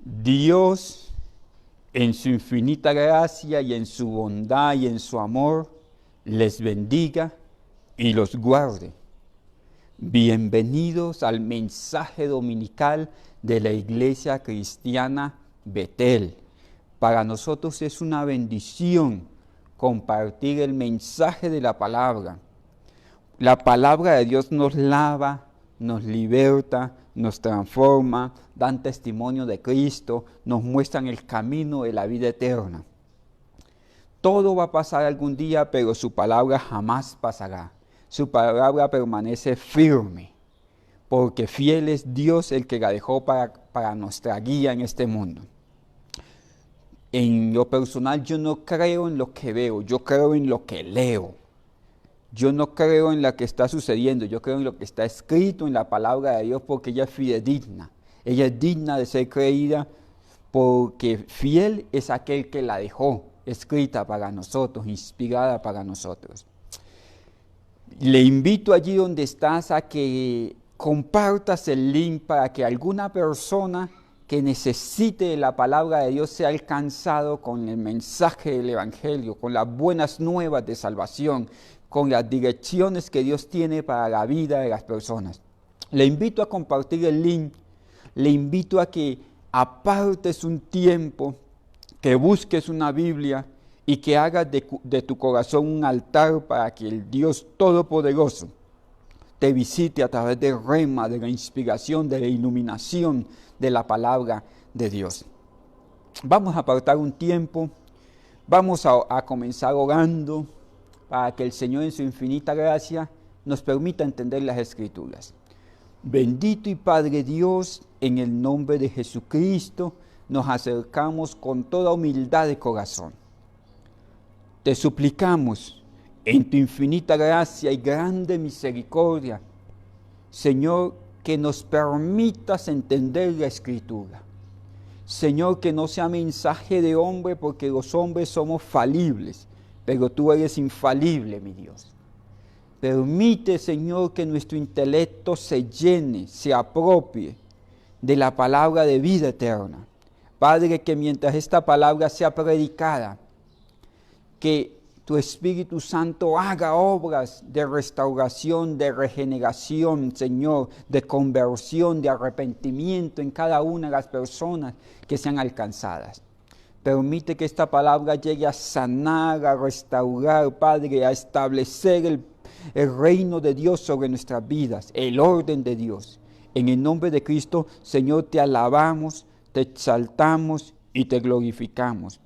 Dios, en su infinita gracia y en su bondad y en su amor, les bendiga y los guarde. Bienvenidos al mensaje dominical de la Iglesia Cristiana Betel. Para nosotros es una bendición compartir el mensaje de la palabra. La palabra de Dios nos lava, nos liberta, nos transforma, dan testimonio de Cristo, nos muestran el camino de la vida eterna. Todo va a pasar algún día, pero su palabra jamás pasará. Su palabra permanece firme, porque fiel es Dios el que la dejó para nuestra guía en este mundo. En lo personal, yo no creo en lo que veo, yo creo en lo que leo. Yo no creo en lo que está sucediendo, yo creo en lo que está escrito en la palabra de Dios, porque ella es fidedigna. Ella es digna de ser creída, porque fiel es aquel que la dejó escrita para nosotros, inspirada para nosotros. Le invito allí donde estás a que compartas el link para que alguna persona que necesite la palabra de Dios sea alcanzado con el mensaje del Evangelio, con las buenas nuevas de salvación, con las direcciones que Dios tiene para la vida de las personas. Le invito a compartir el link, le invito a que apartes un tiempo, que busques una Biblia y que hagas de tu corazón un altar para que el Dios Todopoderoso te visite a través del rema, de la inspiración, de la iluminación de la palabra de Dios. Vamos a apartar un tiempo, vamos a comenzar orando para que el Señor en su infinita gracia nos permita entender las Escrituras. Bendito y Padre Dios, en el nombre de Jesucristo, nos acercamos con toda humildad de corazón. Te suplicamos, en tu infinita gracia y grande misericordia, Señor, que nos permitas entender la Escritura. Señor, que no sea mensaje de hombre, porque los hombres somos falibles, pero tú eres infalible, mi Dios. Permite, Señor, que nuestro intelecto se llene, se apropie de la palabra de vida eterna. Padre, que mientras esta palabra sea predicada, que tu Espíritu Santo haga obras de restauración, de regeneración, Señor, de conversión, de arrepentimiento en cada una de las personas que sean alcanzadas. Permite que esta palabra llegue a sanar, a restaurar, Padre, a establecer el reino de Dios sobre nuestras vidas, el orden de Dios. En el nombre de Cristo, Señor, te alabamos, te exaltamos y te glorificamos.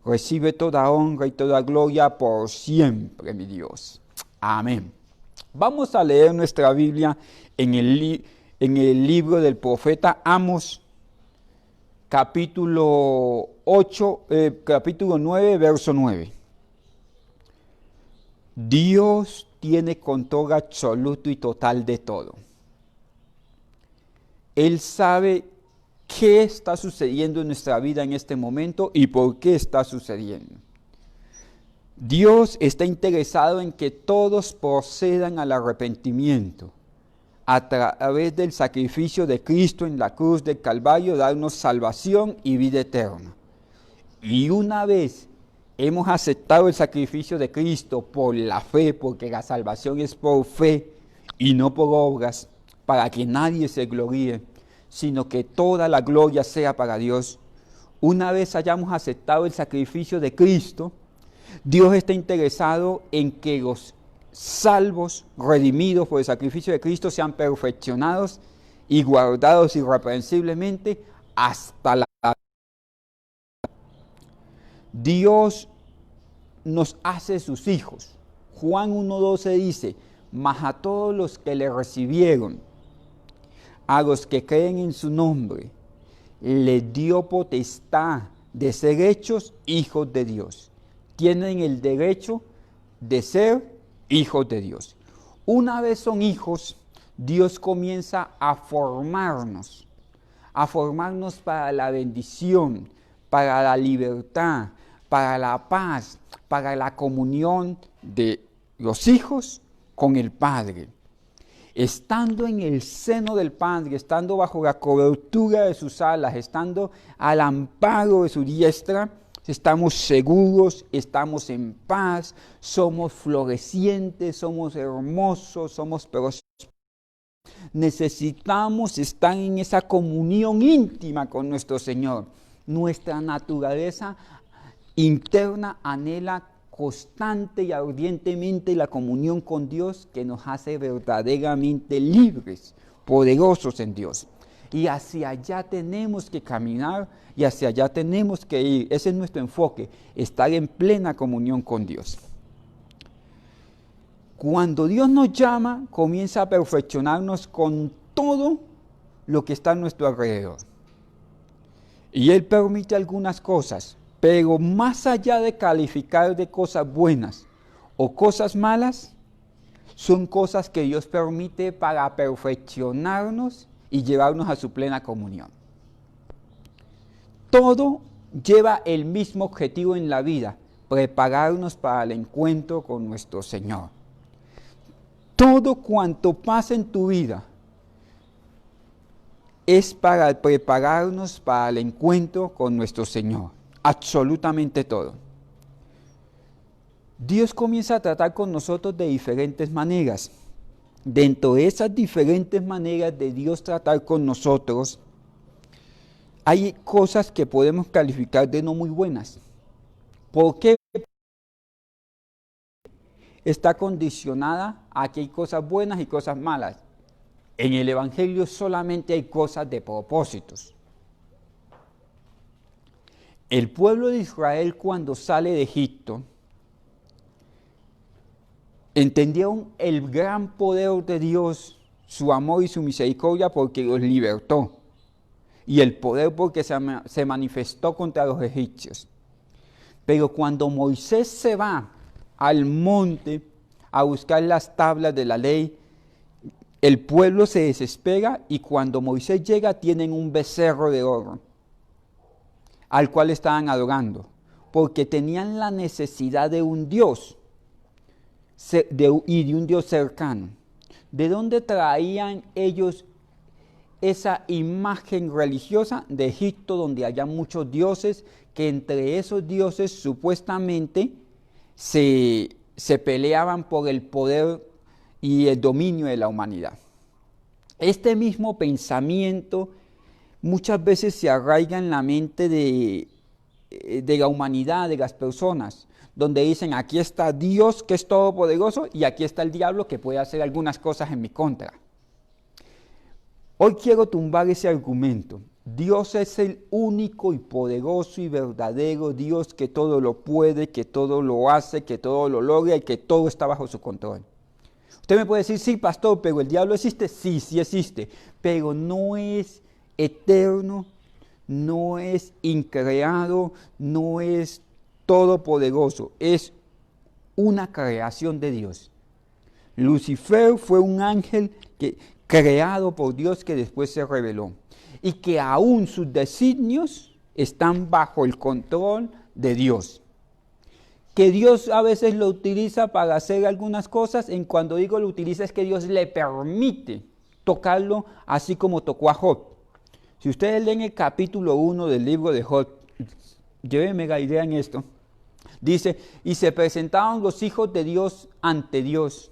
Recibe toda honra y toda gloria por siempre, mi Dios. Amén. Vamos a leer nuestra Biblia en el libro del profeta Amós, capítulo 9, verso 9. Dios tiene control absoluto y total de todo. Él sabe qué está sucediendo en nuestra vida en este momento y por qué está sucediendo. Dios está interesado en que todos procedan al arrepentimiento a través del sacrificio de Cristo en la cruz del Calvario, darnos salvación y vida eterna. Y una vez hemos aceptado el sacrificio de Cristo por la fe, porque la salvación es por fe y no por obras, para que nadie se gloríe, sino que toda la gloria sea para Dios. Una vez hayamos aceptado el sacrificio de Cristo, Dios está interesado en que los salvos, redimidos por el sacrificio de Cristo, sean perfeccionados y guardados irreprensiblemente hasta la vida. Dios nos hace sus hijos. Juan 1:12 dice: mas a todos los que le recibieron, a los que creen en su nombre, les dio potestad de ser hechos hijos de Dios. Tienen el derecho de ser hijos de Dios. Una vez son hijos, Dios comienza a formarnos para la bendición, para la libertad, para la paz, para la comunión de los hijos con el Padre. estando en el seno del Padre, estando bajo la cobertura de sus alas, estando al amparo de su diestra, estamos seguros, estamos en paz, somos florecientes, somos hermosos, somos prósperos. Necesitamos estar en esa comunión íntima con nuestro Señor. Nuestra naturaleza interna anhela constante y ardientemente la comunión con Dios, que nos hace verdaderamente libres, poderosos en Dios. Y hacia allá tenemos que caminar y hacia allá tenemos que ir. Ese es nuestro enfoque, estar en plena comunión con Dios. Cuando Dios nos llama, comienza a perfeccionarnos con todo lo que está a nuestro alrededor. Y Él permite algunas cosas, pero más allá de calificar de cosas buenas o cosas malas, son cosas que Dios permite para perfeccionarnos y llevarnos a su plena comunión. Todo lleva el mismo objetivo en la vida, prepararnos para el encuentro con nuestro Señor. Todo cuanto pasa en tu vida es para prepararnos para el encuentro con nuestro Señor. Absolutamente todo. Dios comienza a tratar con nosotros de diferentes maneras. Dentro de esas diferentes maneras de Dios tratar con nosotros, hay cosas que podemos calificar de no muy buenas. ¿Por qué? Está condicionada a que hay cosas buenas y cosas malas. En el Evangelio solamente hay cosas de propósitos. El pueblo de Israel, cuando sale de Egipto, entendieron el gran poder de Dios, su amor y su misericordia, porque los libertó, y el poder porque se manifestó contra los egipcios. Pero cuando Moisés se va al monte a buscar las tablas de la ley, el pueblo se desespera, y cuando Moisés llega tienen un becerro de oro al cual estaban adorando, porque tenían la necesidad de un Dios y de un Dios cercano. ¿De dónde traían ellos esa imagen religiosa? De Egipto, donde había muchos dioses, que entre esos dioses supuestamente se peleaban por el poder y el dominio de la humanidad. Este mismo pensamiento muchas veces se arraiga en la mente de la humanidad, de las personas, donde dicen: aquí está Dios, que es todopoderoso, y aquí está el diablo, que puede hacer algunas cosas en mi contra. Hoy quiero tumbar ese argumento. Dios es el único y poderoso y verdadero Dios, que todo lo puede, que todo lo hace, que todo lo logra y que todo está bajo su control. Usted me puede decir: sí, pastor, pero ¿el diablo existe? Sí, sí existe, pero no es eterno, no es increado, no es todopoderoso, es una creación de Dios. Lucifer fue un ángel creado por Dios, que después se reveló, y que aún sus designios están bajo el control de Dios. Que Dios a veces lo utiliza para hacer algunas cosas. En cuando digo lo utiliza, es que Dios le permite tocarlo, así como tocó a Job. Si ustedes leen el capítulo 1 del libro de Job, llévenme la idea en esto. Dice: y se presentaron los hijos de Dios ante Dios,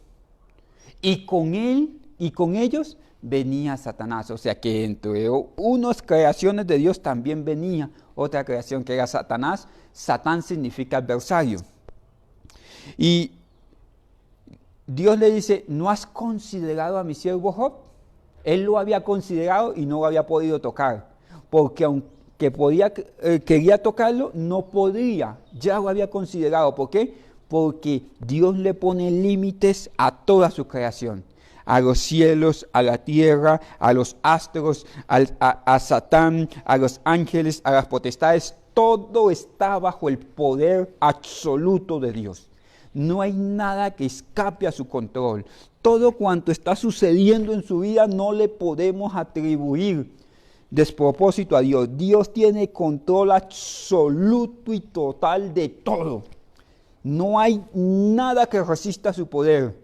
y con él y con ellos venía Satanás. O sea que entre unas creaciones de Dios también venía otra creación, que era Satanás. Satán significa adversario. Y Dios le dice: ¿no has considerado a mi siervo Job? Él lo había considerado y no lo había podido tocar, porque aunque quería tocarlo, no podía, ya lo había considerado. ¿Por qué? Porque Dios le pone límites a toda su creación, a los cielos, a la tierra, a los astros, a Satán, a los ángeles, a las potestades. Todo está bajo el poder absoluto de Dios. No hay nada que escape a su control. Todo cuanto está sucediendo en su vida no le podemos atribuir despropósito a Dios. Dios tiene control absoluto y total de todo. No hay nada que resista su poder.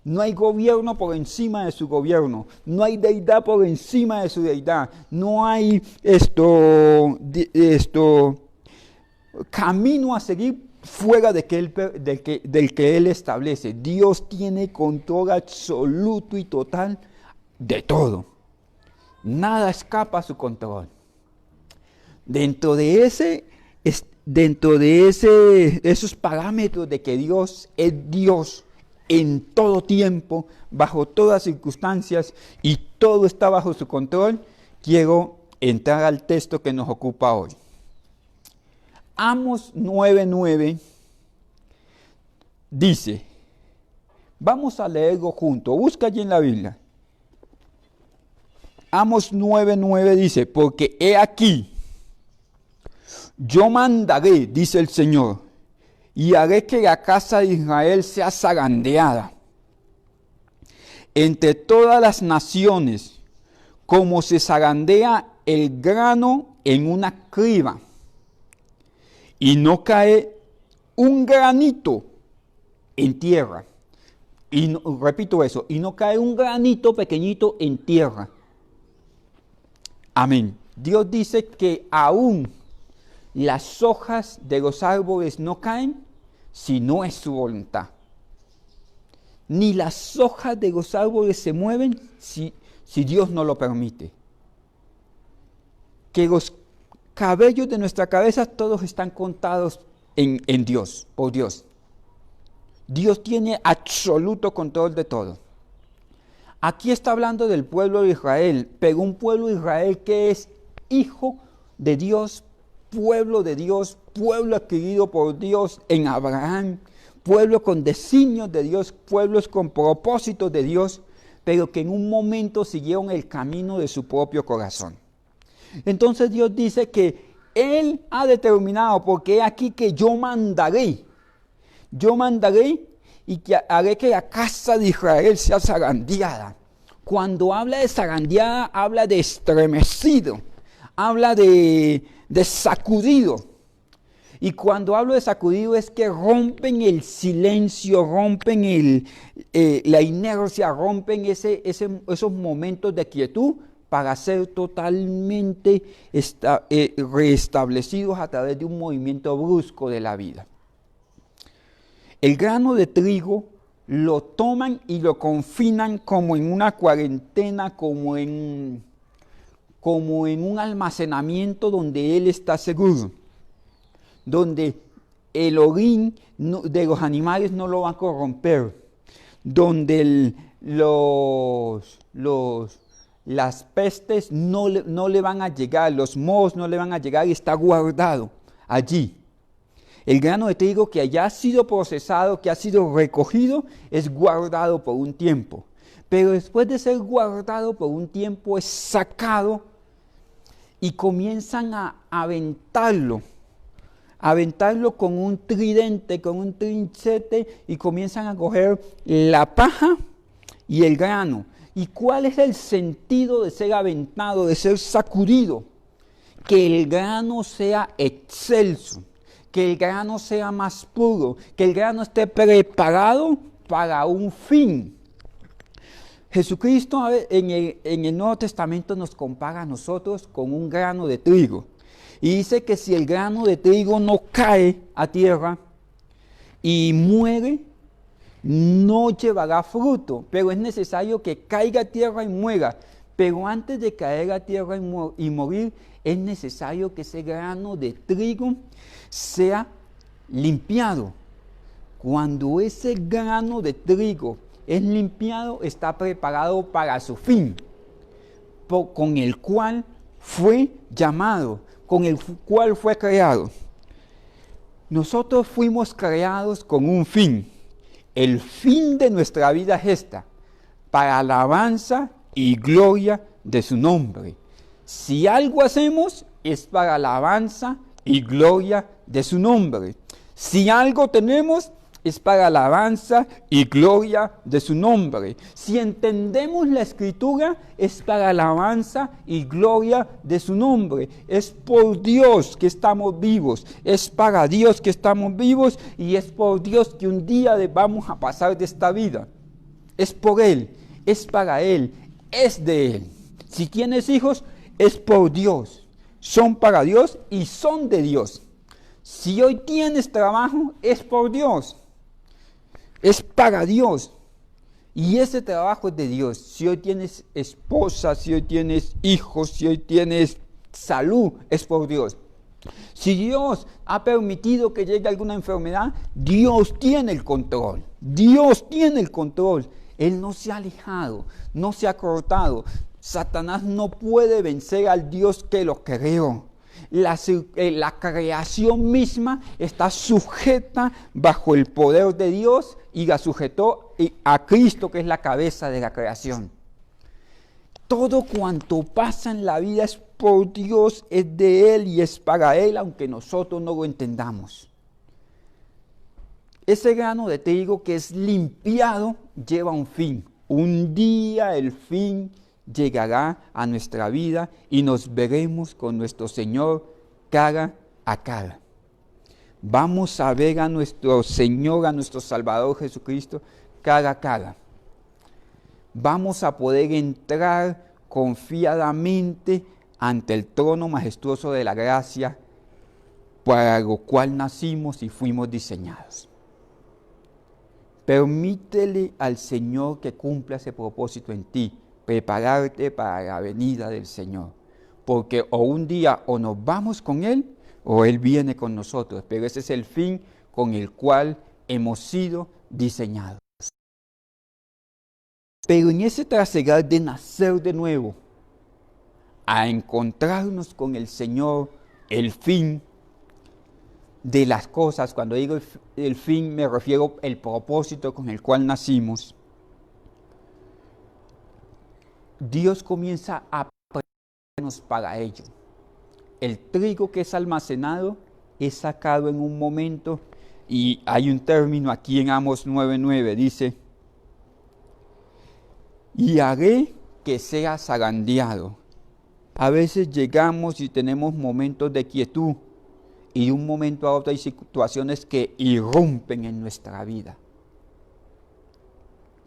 No hay gobierno por encima de su gobierno. No hay deidad por encima de su deidad. No hay camino a seguir fuera del que Él establece. Dios tiene control absoluto y total de todo. Nada escapa a su control. Dentro de esos parámetros de que Dios es Dios en todo tiempo, bajo todas circunstancias y todo está bajo su control, quiero entrar al texto que nos ocupa hoy. Amos 9:9 dice, vamos a leerlo juntos, busca allí en la Biblia. Amos 9:9 dice, porque he aquí, yo mandaré, dice el Señor, y haré que la casa de Israel sea zarandeada entre todas las naciones, como se zarandea el grano en una criba, y no cae un granito en tierra. Y no, repito eso, y no cae un granito pequeñito en tierra. Amén. Dios dice que aún las hojas de los árboles no caen si no es su voluntad. Ni las hojas de los árboles se mueven si Dios no lo permite. Que los cabellos de nuestra cabeza todos están contados en Dios, por Dios. Dios tiene absoluto control de todo. Aquí está hablando del pueblo de Israel, pero un pueblo de Israel que es hijo de Dios, pueblo adquirido por Dios en Abraham, pueblo con designios de Dios, pueblos con propósitos de Dios, pero que en un momento siguieron el camino de su propio corazón. Entonces Dios dice que Él ha determinado, porque aquí que yo mandaré y que haré que la casa de Israel sea zarandeada. Cuando habla de zarandeada, habla de estremecido, habla de sacudido. Y cuando hablo de sacudido es que rompen el silencio, rompen la inercia, rompen esos momentos de quietud para ser totalmente reestablecidos a través de un movimiento brusco de la vida. El grano de trigo lo toman y lo confinan como en una cuarentena, como en un almacenamiento donde él está seguro, donde el orín de los animales no lo va a corromper, donde las pestes no le van a llegar, los mohos no le van a llegar y está guardado allí. El grano de trigo que ya ha sido procesado, que ha sido recogido, es guardado por un tiempo. Pero después de ser guardado por un tiempo, es sacado y comienzan a aventarlo con un tridente, con un trinchete, y comienzan a coger la paja y el grano. ¿Y cuál es el sentido de ser aventado, de ser sacudido? Que el grano sea excelso, que el grano sea más puro, que el grano esté preparado para un fin. Jesucristo en el Nuevo Testamento nos compara a nosotros con un grano de trigo. Y dice que si el grano de trigo no cae a tierra y muere, no llevará fruto, pero es necesario que caiga a tierra y muera. Pero antes de caer a tierra y morir, es necesario que ese grano de trigo sea limpiado. Cuando ese grano de trigo es limpiado, está preparado para su fin, con el cual fue llamado, con el cual fue creado. Nosotros fuimos creados con un fin. El fin de nuestra vida es esta, para alabanza y gloria de su nombre. Si algo hacemos, es para alabanza y gloria de su nombre. Si algo tenemos, es para alabanza y gloria de su nombre. Si entendemos la Escritura, es para alabanza y gloria de su nombre. Es por Dios que estamos vivos, es para Dios que estamos vivos y es por Dios que un día vamos a pasar de esta vida. es por Él, es para Él, es de Él. Si tienes hijos, es por Dios, son para Dios y son de Dios. Si hoy tienes trabajo, es por Dios, es para Dios. Y ese trabajo es de Dios. Si hoy tienes esposa, si hoy tienes hijos, si hoy tienes salud, es por Dios. Si Dios ha permitido que llegue alguna enfermedad, Dios tiene el control. Dios tiene el control. Él no se ha alejado, no se ha cortado. Satanás no puede vencer al Dios que lo creó. La creación misma está sujeta bajo el poder de Dios y la sujetó a Cristo, que es la cabeza de la creación. Todo cuanto pasa en la vida es por Dios, es de Él y es para Él, aunque nosotros no lo entendamos. Ese grano de trigo que es limpiado lleva un fin. Un día el fin llegará a nuestra vida y nos veremos con nuestro Señor cara a cara. Vamos a ver a nuestro Señor, a nuestro Salvador Jesucristo cara a cara. Vamos a poder entrar confiadamente ante el trono majestuoso de la gracia para lo cual nacimos y fuimos diseñados. Permítele al Señor que cumpla ese propósito en ti, prepararte para la venida del Señor, porque o un día o nos vamos con Él o Él viene con nosotros, pero ese es el fin con el cual hemos sido diseñados. Pero en ese trasegar de nacer de nuevo, a encontrarnos con el Señor, el fin de las cosas, cuando digo el fin me refiero al propósito con el cual nacimos, Dios comienza a prepararnos para ello. El trigo que es almacenado es sacado en un momento, y hay un término aquí en Amos 9:9, dice: y haré que sea zarandeado. A veces llegamos y tenemos momentos de quietud, y de un momento a otro hay situaciones que irrumpen en nuestra vida.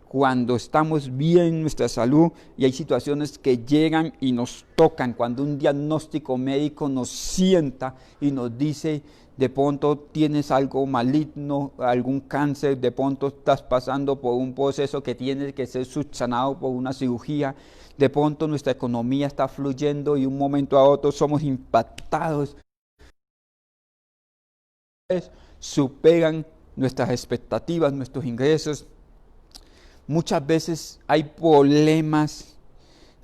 Cuando estamos bien en nuestra salud y hay situaciones que llegan y nos tocan, cuando un diagnóstico médico nos sienta y nos dice: de pronto tienes algo maligno, algún cáncer, de pronto estás pasando por un proceso que tiene que ser subsanado por una cirugía, de pronto nuestra economía está fluyendo y de un momento a otro somos impactados. Superan nuestras expectativas, nuestros ingresos. Muchas veces hay problemas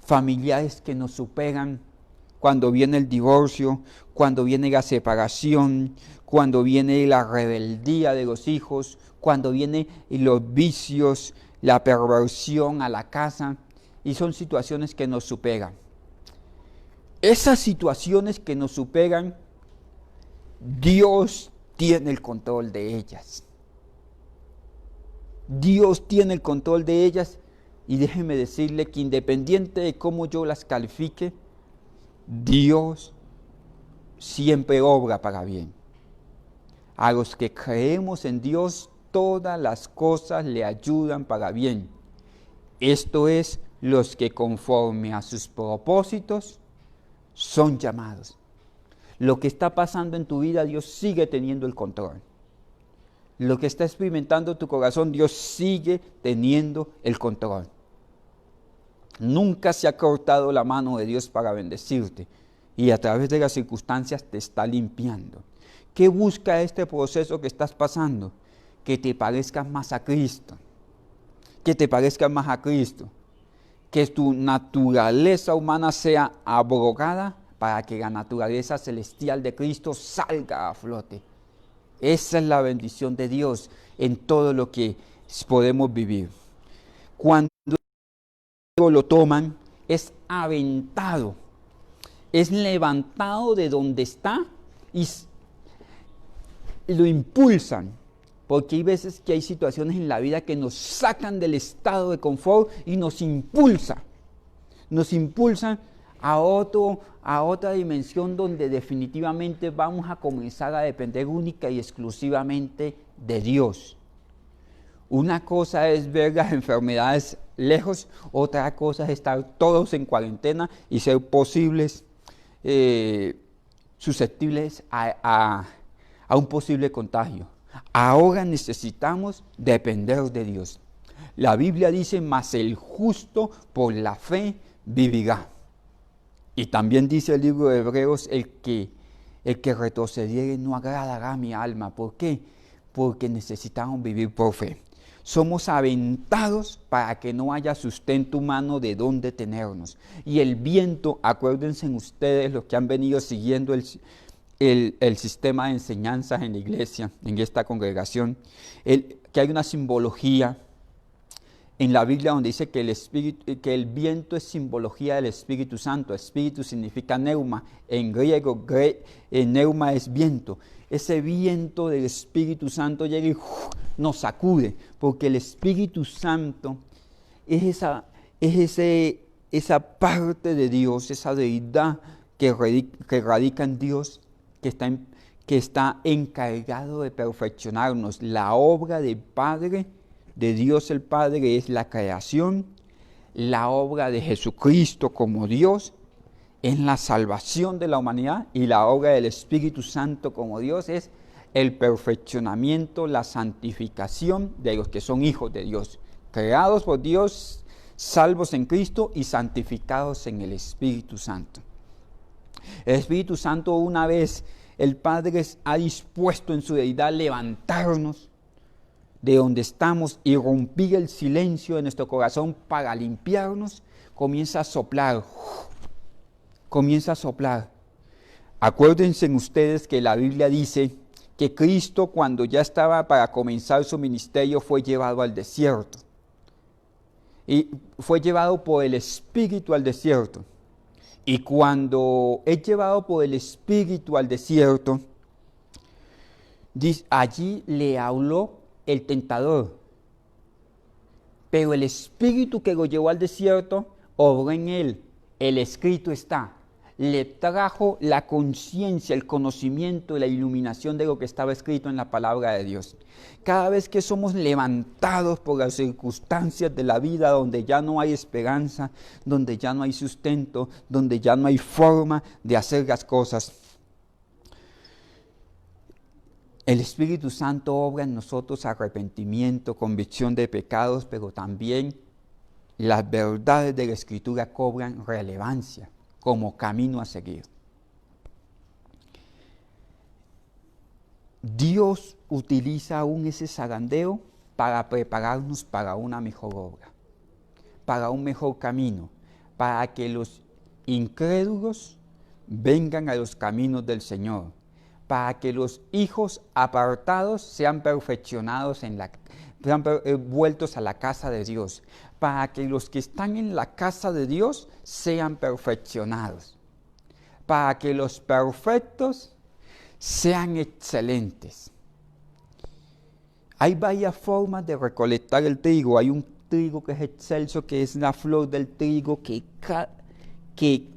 familiares que nos superan, cuando viene el divorcio, cuando viene la separación, cuando viene la rebeldía de los hijos, cuando vienen los vicios, la perversión a la casa, y son situaciones que nos superan. Esas situaciones que nos superan, Dios tiene el control de ellas. Dios tiene el control de ellas, y déjeme decirle que independiente de cómo yo las califique, Dios siempre obra para bien. A los que creemos en Dios, todas las cosas le ayudan para bien. Esto es, los que conforme a sus propósitos son llamados. Lo que está pasando en tu vida, Dios sigue teniendo el control. Lo que está experimentando tu corazón, Dios sigue teniendo el control. Nunca se ha cortado la mano de Dios para bendecirte, y a través de las circunstancias te está limpiando. ¿Qué busca este proceso que estás pasando? Que te parezcas más a Cristo. Que te parezcas más a Cristo. Que tu naturaleza humana sea abrogada para que la naturaleza celestial de Cristo salga a flote. Esa es la bendición de Dios en todo lo que podemos vivir. Cuando lo toman, es aventado, es levantado de donde está y lo impulsan, porque hay veces que hay situaciones en la vida que nos sacan del estado de confort y nos impulsan a otra dimensión donde definitivamente vamos a comenzar a depender única y exclusivamente de Dios. Una cosa es ver las enfermedades lejos, otra cosa es estar todos en cuarentena y ser posibles, susceptibles a un posible contagio. Ahora necesitamos depender de Dios. La Biblia dice, mas el justo por la fe vivirá. Y también dice el libro de Hebreos, el que retrocediere no agradará a mi alma. ¿Por qué? Porque necesitamos vivir por fe. Somos aventados para que no haya sustento humano de dónde tenernos. Y el viento, acuérdense ustedes, los que han venido siguiendo el sistema de enseñanzas en la iglesia, en esta congregación, que hay una simbología en la Biblia donde dice que el viento es simbología del Espíritu Santo. Espíritu significa neuma, en griego neuma es viento. Ese viento del Espíritu Santo llega y nos sacude, porque el Espíritu Santo es esa parte de Dios, esa deidad que radica en Dios, que está encargado de perfeccionarnos. La obra del Padre, de Dios el Padre, es la creación. La obra de Jesucristo como Dios es la salvación de la humanidad, y la obra del Espíritu Santo como Dios es el perfeccionamiento, la santificación de los que son hijos de Dios, creados por Dios, salvos en Cristo y santificados en el Espíritu Santo. El Espíritu Santo, una vez el Padre ha dispuesto en su deidad levantarnos de donde estamos y romper el silencio de nuestro corazón para limpiarnos, comienza a soplar. Acuérdense ustedes que la Biblia dice que Cristo, cuando ya estaba para comenzar su ministerio, fue llevado al desierto. Y fue llevado por el Espíritu al desierto. Y cuando es llevado por el Espíritu al desierto, allí le habló el tentador. Pero el Espíritu que lo llevó al desierto obró en él. El escrito está. Le trajo la conciencia, el conocimiento, la iluminación de lo que estaba escrito en la palabra de Dios. Cada vez que somos levantados por las circunstancias de la vida, donde ya no hay esperanza, donde ya no hay sustento, donde ya no hay forma de hacer las cosas, el Espíritu Santo obra en nosotros arrepentimiento, convicción de pecados, pero también las verdades de la Escritura cobran relevancia como camino a seguir. Dios utiliza aún ese zarandeo para prepararnos para una mejor obra, para un mejor camino, para que los incrédulos vengan a los caminos del Señor, para que los hijos apartados sean perfeccionados sean vueltos a la casa de Dios, para que los que están en la casa de Dios sean perfeccionados, para que los perfectos sean excelentes. Hay varias formas de recolectar el trigo. Hay un trigo que es excelso, que es la flor del trigo, que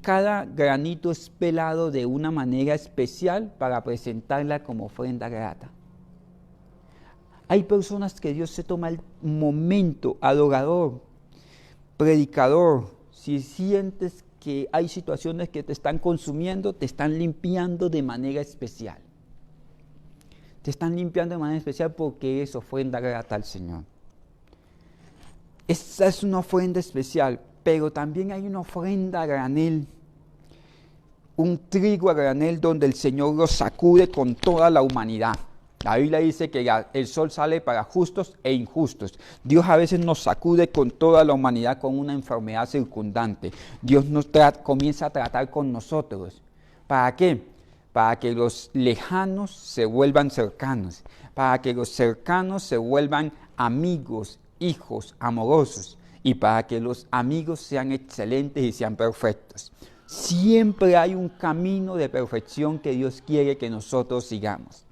cada granito es pelado de una manera especial para presentarla como ofrenda grata. Hay personas que Dios se toma el momento, adorador, predicador. Si sientes que hay situaciones que te están consumiendo, te están limpiando de manera especial. Te están limpiando de manera especial porque es ofrenda grata al Señor. Esa es una ofrenda especial, pero también hay una ofrenda a granel, un trigo a granel donde el Señor lo sacude con toda la humanidad. La Biblia dice que el sol sale para justos e injustos. Dios a veces nos sacude con toda la humanidad con una enfermedad circundante. Dios comienza a tratar con nosotros. ¿Para qué? Para que los lejanos se vuelvan cercanos, para que los cercanos se vuelvan amigos, hijos, amorosos, y para que los amigos sean excelentes y sean perfectos. Siempre hay un camino de perfección que Dios quiere que nosotros sigamos.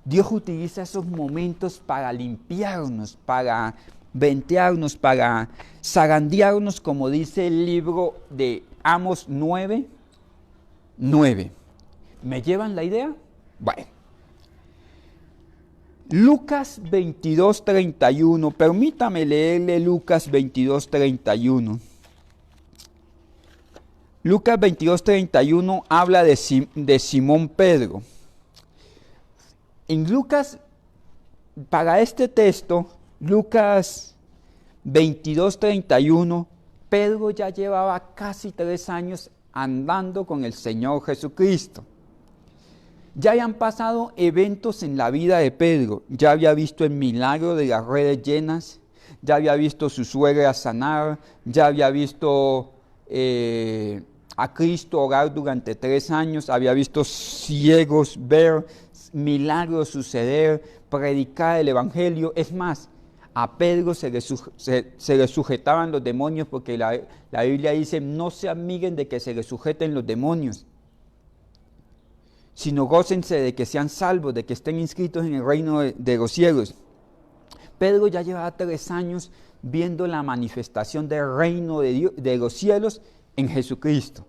Dios utiliza esos momentos para limpiarnos, para ventearnos, para zarandearnos, como dice el libro de Amos 9:9. ¿Me llevan la idea? Bueno. Lucas 22:31, permítame leerle Lucas 22:31. Lucas 22:31 habla de Simón Pedro. En Lucas, para este texto, Lucas 22:31, Pedro ya llevaba casi 3 años andando con el Señor Jesucristo. Ya habían pasado eventos en la vida de Pedro. Ya había visto el milagro de las redes llenas, ya había visto a su suegra sanar, ya había visto a Cristo orar durante 3 años, había visto ciegos ver, milagros suceder, predicar el evangelio. Es más, a Pedro se le sujetaban los demonios, porque la Biblia dice: no se amiguen de que se les sujeten los demonios, sino gócense de que sean salvos, de que estén inscritos en el reino de los cielos. Pedro ya llevaba 3 años viendo la manifestación del reino de Dios, de los cielos en Jesucristo.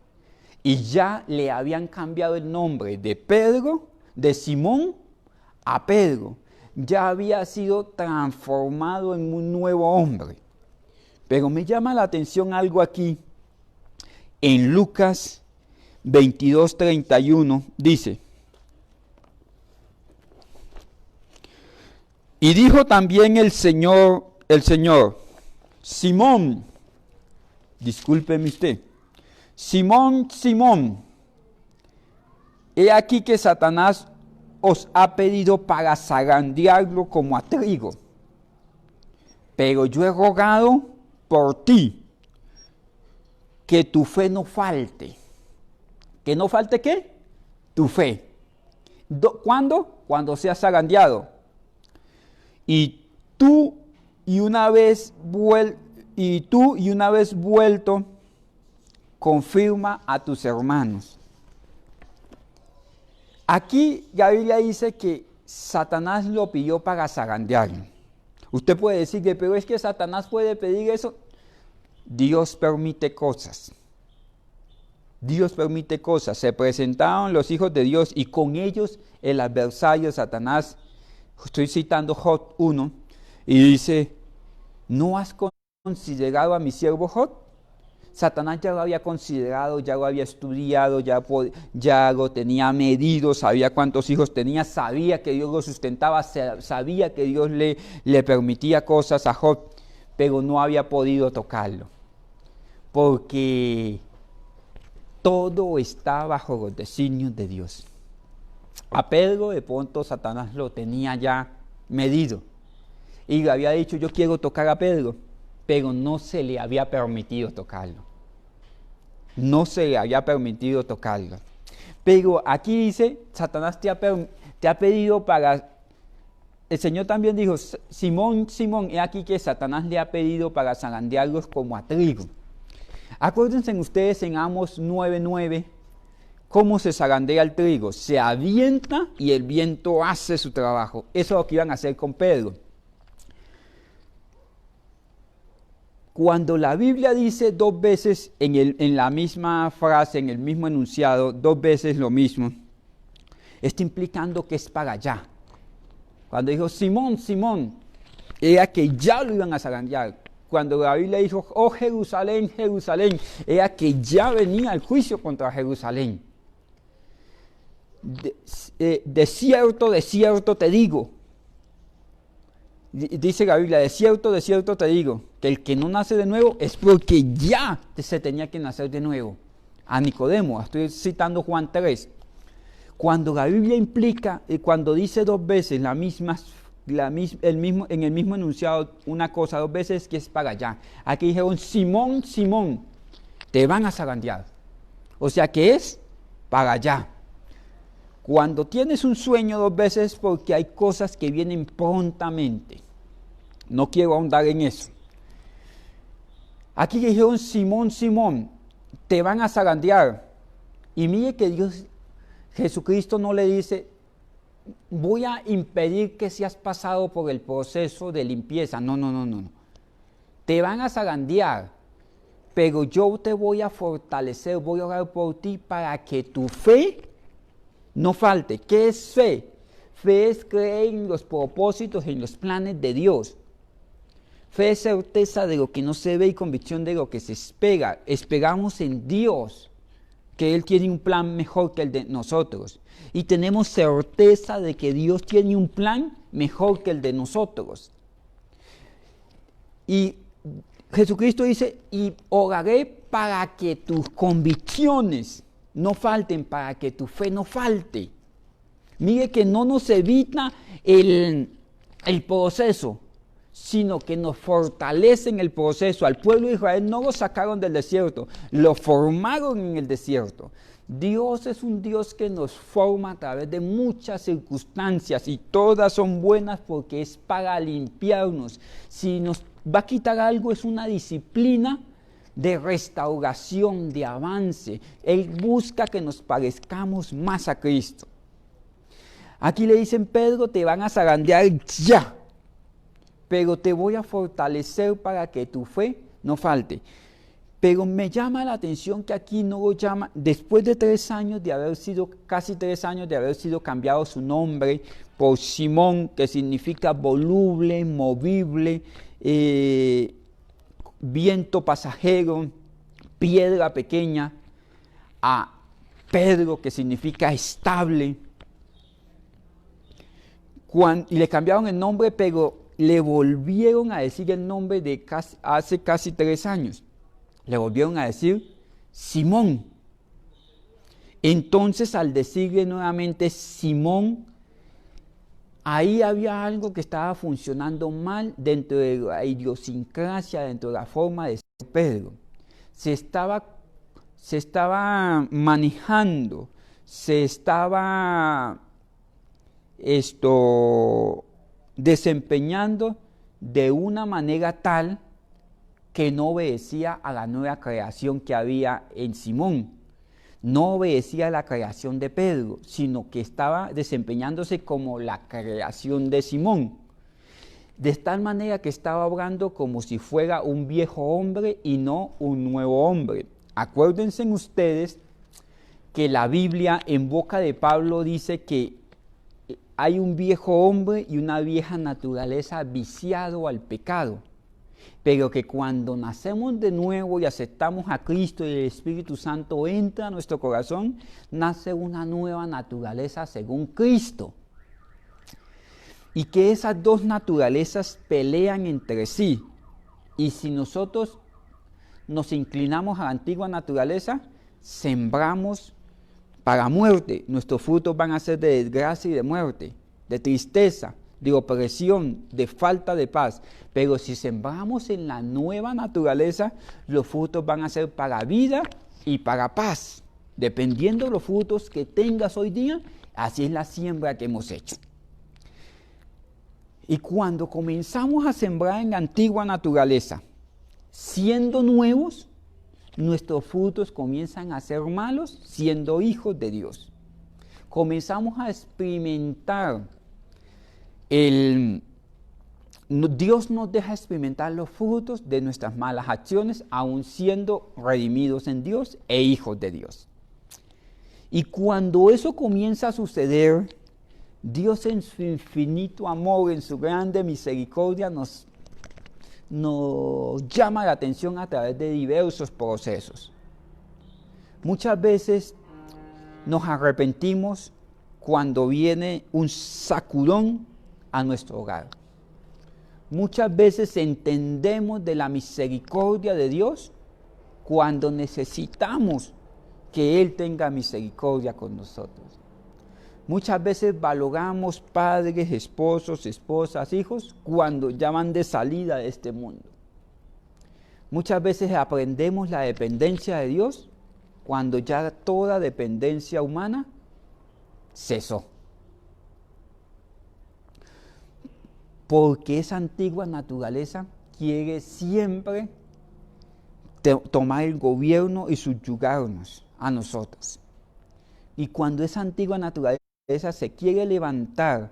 Y ya le habían cambiado el nombre de Pedro, de Simón, a Pedro. Ya había sido transformado en un nuevo hombre. Pero me llama la atención algo aquí. En Lucas 22:31 dice: y dijo también el Señor, Simón, discúlpeme usted, Simón, Simón, he aquí que Satanás os ha pedido para zarandearlo como a trigo, pero yo he rogado por ti que tu fe no falte. ¿Que no falte qué? Tu fe. ¿Cuándo? Cuando seas zarandeado. Y tú y una vez vuelto, confirma a tus hermanos. Aquí la Biblia dice que Satanás lo pidió para zarandearlo. Usted puede decir que, pero es que Satanás puede pedir eso. Dios permite cosas. Dios permite cosas. Se presentaron los hijos de Dios y con ellos el adversario Satanás. Estoy citando Job 1 y dice: ¿no has considerado a mi siervo Job? Satanás ya lo había considerado, ya lo había estudiado, ya lo tenía medido, sabía cuántos hijos tenía, sabía que Dios lo sustentaba, sabía que Dios le permitía cosas a Job, pero no había podido tocarlo, porque todo está bajo los designios de Dios. A Pedro de pronto Satanás lo tenía ya medido y le había dicho: yo quiero tocar a Pedro, pero no se le había permitido tocarlo. No se le había permitido tocarlo. Pero aquí dice: Satanás te ha pedido para... El Señor también dijo: Simón, Simón, he aquí que Satanás le ha pedido para zarandearlos como a trigo. Acuérdense ustedes en Amos 9:9, cómo se zarandea el trigo. Se avienta y el viento hace su trabajo. Eso es lo que iban a hacer con Pedro. Cuando la Biblia dice 2 veces en la misma frase, en el mismo enunciado, 2 veces lo mismo, está implicando que es para allá. Cuando dijo Simón, Simón, era que ya lo iban a zarandear. Cuando la Biblia dijo: oh Jerusalén, Jerusalén, era que ya venía el juicio contra Jerusalén. De cierto te digo, dice la Biblia: de cierto te digo, que el que no nace de nuevo es porque ya se tenía que nacer de nuevo. A Nicodemo, estoy citando Juan 3. Cuando la Biblia implica, cuando dice 2 veces en el mismo enunciado una cosa 2 veces, que es para allá. Aquí dijeron: Simón, Simón, te van a zarandear. O sea que es para allá. Cuando tienes un sueño 2 veces, porque hay cosas que vienen prontamente. No quiero ahondar en eso. Aquí dijeron: Simón, Simón, te van a zarandear. Y mire que Jesucristo no le dice: voy a impedir que seas pasado por el proceso de limpieza. No. Te van a zarandear, pero yo te voy a fortalecer, voy a orar por ti para que tu fe no falte. ¿Qué es fe? Fe es creer en los propósitos, en los planes de Dios. Fe es certeza de lo que no se ve y convicción de lo que se espera. Esperamos en Dios, que Él tiene un plan mejor que el de nosotros. Y tenemos certeza de que Dios tiene un plan mejor que el de nosotros. Y Jesucristo dice, y oraré para que tus convicciones no falten, para que tu fe no falte. Mire que no nos evita el proceso, sino que nos fortalece en el proceso. Al pueblo de Israel no lo sacaron del desierto, lo formaron en el desierto. Dios es un Dios que nos forma a través de muchas circunstancias y todas son buenas porque es para limpiarnos. Si nos va a quitar algo, es una disciplina de restauración, de avance. Él busca que nos parezcamos más a Cristo. Aquí le dicen, Pedro, te van a zarandear ya, pero te voy a fortalecer para que tu fe no falte. Pero me llama la atención que aquí no lo llama, después de casi 3 años de haber sido cambiado su nombre por Simón, que significa voluble, movible, viento pasajero, piedra pequeña, a Pedro, que significa estable. Y le cambiaron el nombre, pero le volvieron a decir el nombre de hace casi 3 años. Le volvieron a decir Simón. Entonces, al decirle nuevamente Simón, ahí había algo que estaba funcionando mal dentro de la idiosincrasia, dentro de la forma de ser Pedro. Se estaba manejando, se estaba desempeñando de una manera tal que no obedecía a la nueva creación que había en Simón. No obedecía a la creación de Pedro, sino que estaba desempeñándose como la creación de Simón. De tal manera que estaba obrando como si fuera un viejo hombre y no un nuevo hombre. Acuérdense ustedes que la Biblia en boca de Pablo dice que hay un viejo hombre y una vieja naturaleza viciado al pecado, pero que cuando nacemos de nuevo y aceptamos a Cristo y el Espíritu Santo entra a nuestro corazón, nace una nueva naturaleza según Cristo. Y que esas dos naturalezas pelean entre sí. Y si nosotros nos inclinamos a la antigua naturaleza, sembramos para muerte. Nuestros frutos van a ser de desgracia y de muerte, de tristeza, de opresión, de falta de paz. Pero si sembramos en la nueva naturaleza, los frutos van a ser para vida y para paz. Dependiendo de los frutos que tengas hoy día, así es la siembra que hemos hecho. Y cuando comenzamos a sembrar en la antigua naturaleza, siendo nuevos, nuestros frutos comienzan a ser malos siendo hijos de Dios. Comenzamos a experimentar Dios nos deja experimentar los frutos de nuestras malas acciones, aun siendo redimidos en Dios e hijos de Dios. Y cuando eso comienza a suceder, Dios en su infinito amor, en su grande misericordia, nos llama la atención a través de diversos procesos. Muchas veces nos arrepentimos cuando viene un sacudón a nuestro hogar. Muchas veces entendemos de la misericordia de Dios cuando necesitamos que Él tenga misericordia con nosotros. Muchas veces valoramos padres, esposos, esposas, hijos cuando ya van de salida de este mundo. Muchas veces aprendemos la dependencia de Dios cuando ya toda dependencia humana cesó. Porque esa antigua naturaleza quiere siempre tomar el gobierno y subyugarnos a nosotros. Y cuando esa antigua naturaleza se quiere levantar,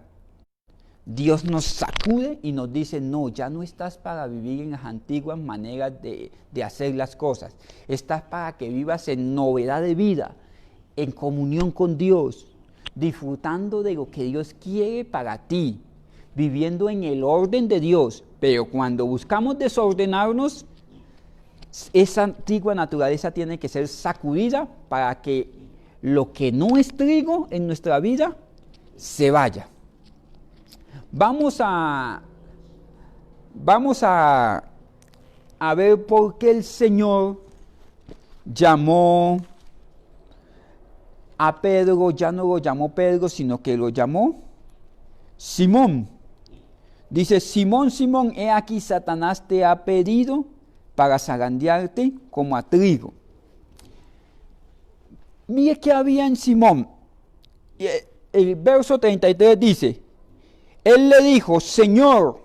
Dios nos sacude y nos dice, no, ya no estás para vivir en las antiguas maneras de hacer las cosas. Estás para que vivas en novedad de vida, en comunión con Dios. disfrutando de lo que Dios quiere para ti, viviendo en el orden de Dios. Pero cuando buscamos desordenarnos, esa antigua naturaleza tiene que ser sacudida para que lo que no es trigo en nuestra vida se vaya. Vamos a ver por qué el Señor llamó a Pedro, ya no lo llamó Pedro, sino que lo llamó Simón. Dice: Simón, Simón, he aquí Satanás te ha pedido para zarandearte como a trigo. Mire qué había en Simón. El verso 33 dice: él le dijo: Señor,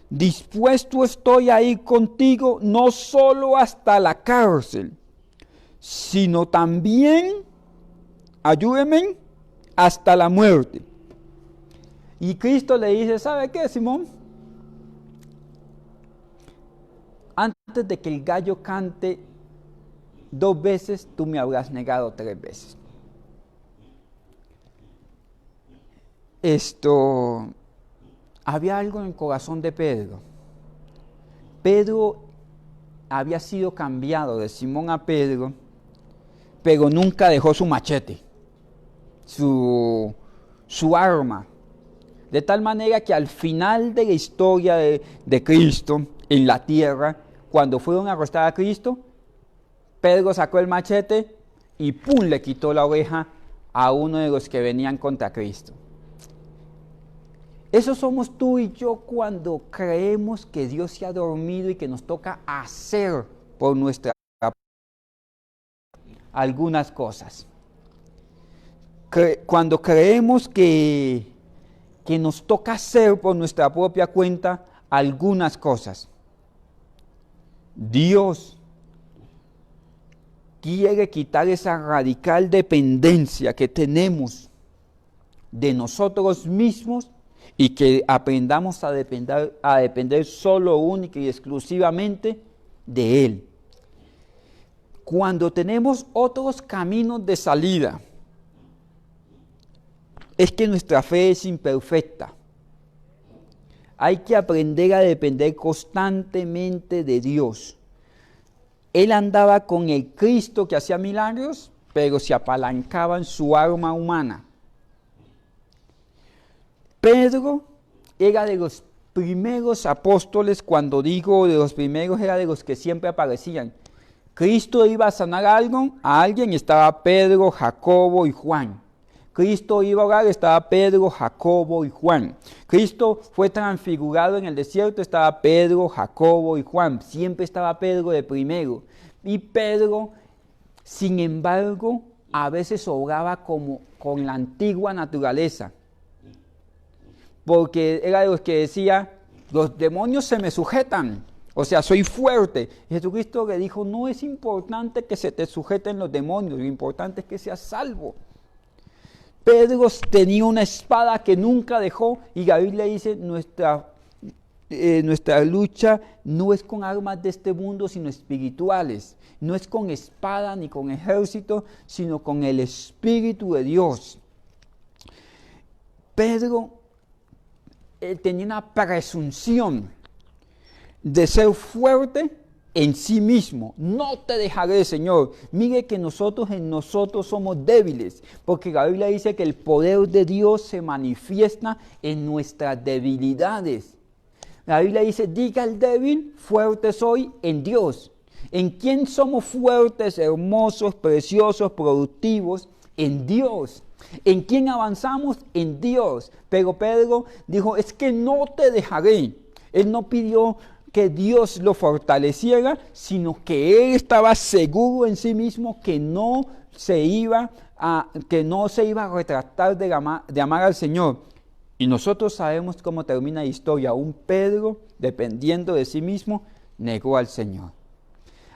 dispuesto estoy a ir contigo, no solo hasta la cárcel, sino también, ayúdeme, hasta la muerte. Y Cristo le dice: ¿sabe qué, Simón? Antes de que el gallo cante 2 veces, tú me habrás negado 3 veces. Había algo en el corazón de Pedro. Pedro había sido cambiado de Simón a Pedro, pero nunca dejó su machete, su arma. De tal manera que al final de la historia de Cristo en la tierra, cuando fueron a arrestar a Cristo, Pedro sacó el machete y ¡pum!, le quitó la oreja a uno de los que venían contra Cristo. Eso somos tú y yo cuando creemos que Dios se ha dormido y que nos toca hacer por nuestra algunas cosas. Cuando creemos que nos toca hacer por nuestra propia cuenta algunas cosas. Dios quiere quitar esa radical dependencia que tenemos de nosotros mismos y que aprendamos a depender solo, única y exclusivamente de Él. Cuando tenemos otros caminos de salida, es que nuestra fe es imperfecta. Hay que aprender a depender constantemente de Dios. Él andaba con el Cristo que hacía milagros, pero se apalancaba en su arma humana. Pedro era de los primeros apóstoles. Cuando digo de los primeros, era de los que siempre aparecían. Cristo iba a sanar a alguien, estaba Pedro, Jacobo y Juan. Cristo iba a orar, estaba Pedro, Jacobo y Juan. Cristo fue transfigurado en el desierto, estaba Pedro, Jacobo y Juan. Siempre estaba Pedro de primero. Y Pedro, sin embargo, a veces obraba como con la antigua naturaleza. Porque era de los que decía: los demonios se me sujetan, o sea, soy fuerte. Y Jesucristo le dijo: no es importante que se te sujeten los demonios, lo importante es que seas salvo. Pedro tenía una espada que nunca dejó, y la Biblia dice: nuestra lucha no es con armas de este mundo, sino espirituales. No es con espada ni con ejército, sino con el Espíritu de Dios. Pedro tenía una presunción de ser fuerte en sí mismo. No te dejaré, Señor. Mire que nosotros somos débiles, porque la Biblia dice que el poder de Dios se manifiesta en nuestras debilidades. La Biblia dice: diga el débil, fuerte soy en Dios. ¿En quién somos fuertes, hermosos, preciosos, productivos? En Dios. ¿En quién avanzamos? En Dios. Pero Pedro dijo: es que no te dejaré. Él no pidió que Dios lo fortaleciera, sino que él estaba seguro en sí mismo que no se iba a retractar de amar al Señor. Y nosotros sabemos cómo termina la historia. Un Pedro, dependiendo de sí mismo, negó al Señor.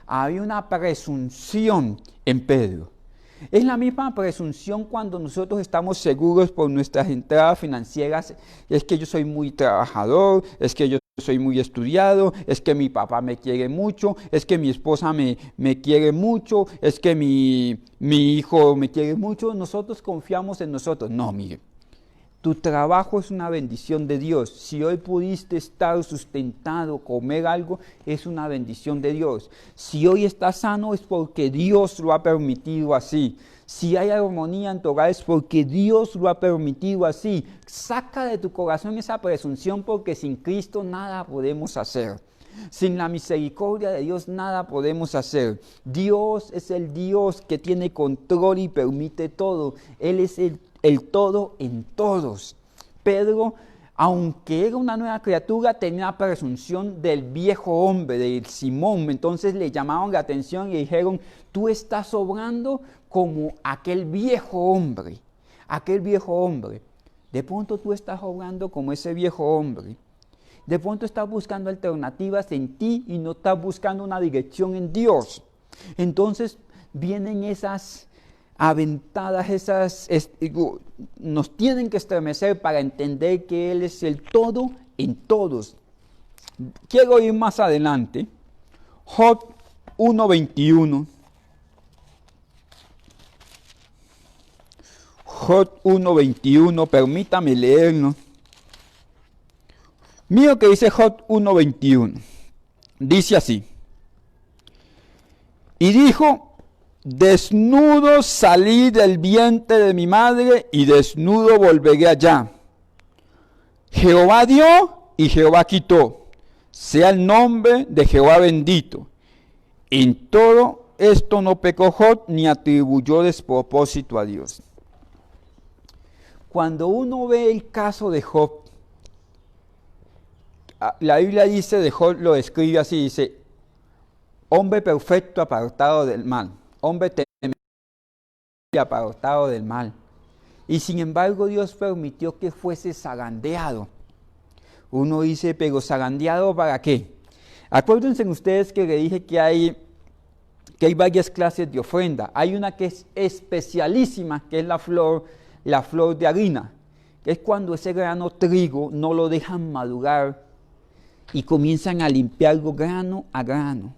Había una presunción en Pedro. Es la misma presunción cuando nosotros estamos seguros por nuestras entradas financieras. Es que yo soy muy trabajador, es que yo soy muy estudiado, es que mi papá me quiere mucho, es que mi esposa me quiere mucho, es que mi hijo me quiere mucho. Nosotros confiamos en nosotros. No, mire, tu trabajo es una bendición de Dios. Si hoy pudiste estar sustentado, comer algo, es una bendición de Dios. Si hoy estás sano, es porque Dios lo ha permitido así. Si hay armonía en tu hogar, es porque Dios lo ha permitido así. Saca de tu corazón esa presunción, porque sin Cristo nada podemos hacer. Sin la misericordia de Dios nada podemos hacer. Dios es el Dios que tiene control y permite todo. Él es el todo en todos. Pedro, aunque era una nueva criatura, tenía la presunción del viejo hombre, del Simón. Entonces le llamaron la atención y le dijeron: tú estás obrando como aquel viejo hombre. Aquel viejo hombre. De pronto tú estás obrando como ese viejo hombre. De pronto estás buscando alternativas en ti y no estás buscando una dirección en Dios. Entonces vienen esas aventadas, nos tienen que estremecer para entender que Él es el todo en todos. Quiero ir más adelante. Job 1:21. Job 1:21, permítame leerlo. Mira lo que dice Job 1:21. Dice así: y dijo: desnudo salí del vientre de mi madre, y desnudo volveré allá. Jehová dio y Jehová quitó. Sea el nombre de Jehová bendito. En todo esto no pecó Job, ni atribuyó despropósito a Dios. Cuando uno ve el caso de Job, la Biblia dice de Job, lo describe así, dice: hombre perfecto apartado del mal, hombre temeroso apartado del mal. Y sin embargo Dios permitió que fuese zarandeado. Uno dice: pero zarandeado ¿para qué? Acuérdense ustedes que le dije que hay varias clases de ofrenda. Hay una que es especialísima, que es la flor de harina, que es cuando ese grano trigo no lo dejan madurar y comienzan a limpiarlo grano a grano.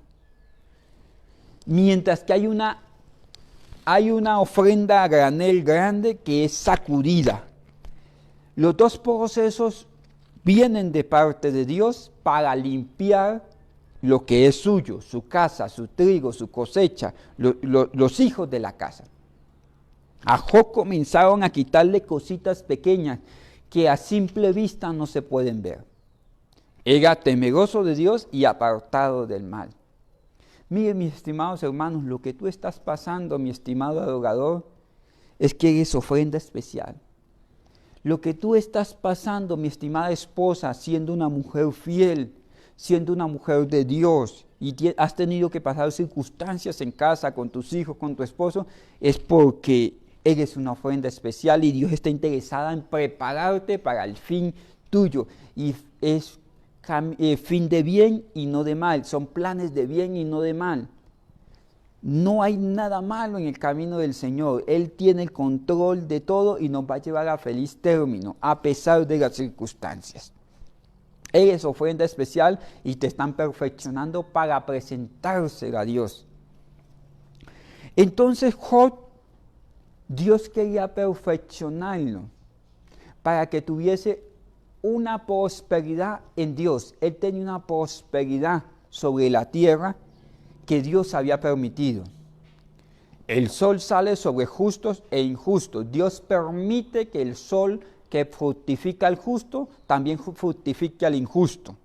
Mientras que hay una ofrenda a granel grande que es sacudida. Los dos procesos vienen de parte de Dios para limpiar lo que es suyo, su casa, su trigo, su cosecha, los hijos de la casa. A Job comenzaron a quitarle cositas pequeñas que a simple vista no se pueden ver. Era temeroso de Dios y apartado del mal. Mire, mis estimados hermanos, lo que tú estás pasando, mi estimado adorador, es que eres ofrenda especial. Lo que tú estás pasando, mi estimada esposa, siendo una mujer fiel, siendo una mujer de Dios, y has tenido que pasar circunstancias en casa, con tus hijos, con tu esposo, es porque eres una ofrenda especial y Dios está interesada en prepararte para el fin tuyo. Y es fin de bien y no de mal, son planes de bien y no de mal. No hay nada malo en el camino del Señor. Él tiene el control de todo y nos va a llevar a feliz término, a pesar de las circunstancias. Eres ofrenda especial y te están perfeccionando para presentársela a Dios. Entonces Job, Dios quería perfeccionarlo para que tuviese una prosperidad en Dios. Él tenía una prosperidad sobre la tierra que Dios había permitido. El sol sale sobre justos e injustos. Dios permite que el sol que fructifica al justo también fructifique al injusto.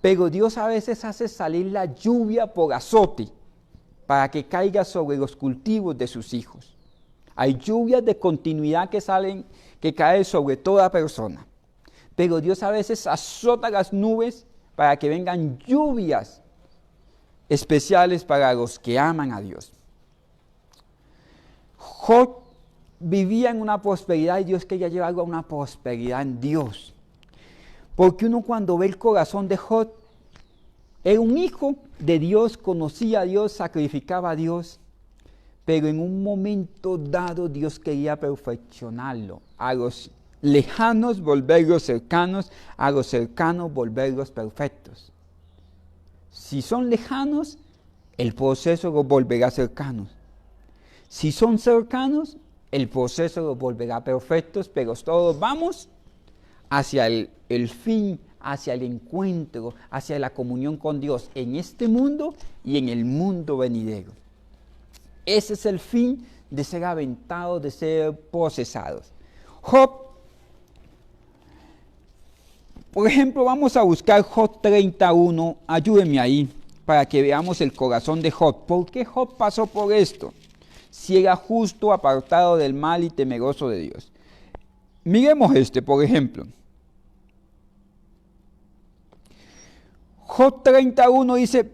Pero Dios a veces hace salir la lluvia por azote para que caiga sobre los cultivos de sus hijos. Hay lluvias de continuidad que caen sobre toda persona. Pero Dios a veces azota las nubes para que vengan lluvias especiales para los que aman a Dios. Job vivía en una prosperidad y Dios quería llevarlo a una prosperidad en Dios. Porque uno cuando ve el corazón de Job, era un hijo de Dios, conocía a Dios, sacrificaba a Dios, pero en un momento dado Dios quería perfeccionarlo. A los lejanos volverlos cercanos, a los cercanos volverlos perfectos. Si son lejanos, el proceso los volverá cercanos. Si son cercanos, el proceso los volverá perfectos, pero todos vamos hacia el fin, hacia el encuentro, hacia la comunión con Dios en este mundo y en el mundo venidero. Ese es el fin de ser aventados, de ser procesados. Job, por ejemplo, vamos a buscar Job 31, ayúdenme ahí, para que veamos el corazón de Job. ¿Por qué Job pasó por esto? Si era justo, apartado del mal y temeroso de Dios. Miremos por ejemplo. Job 31 dice,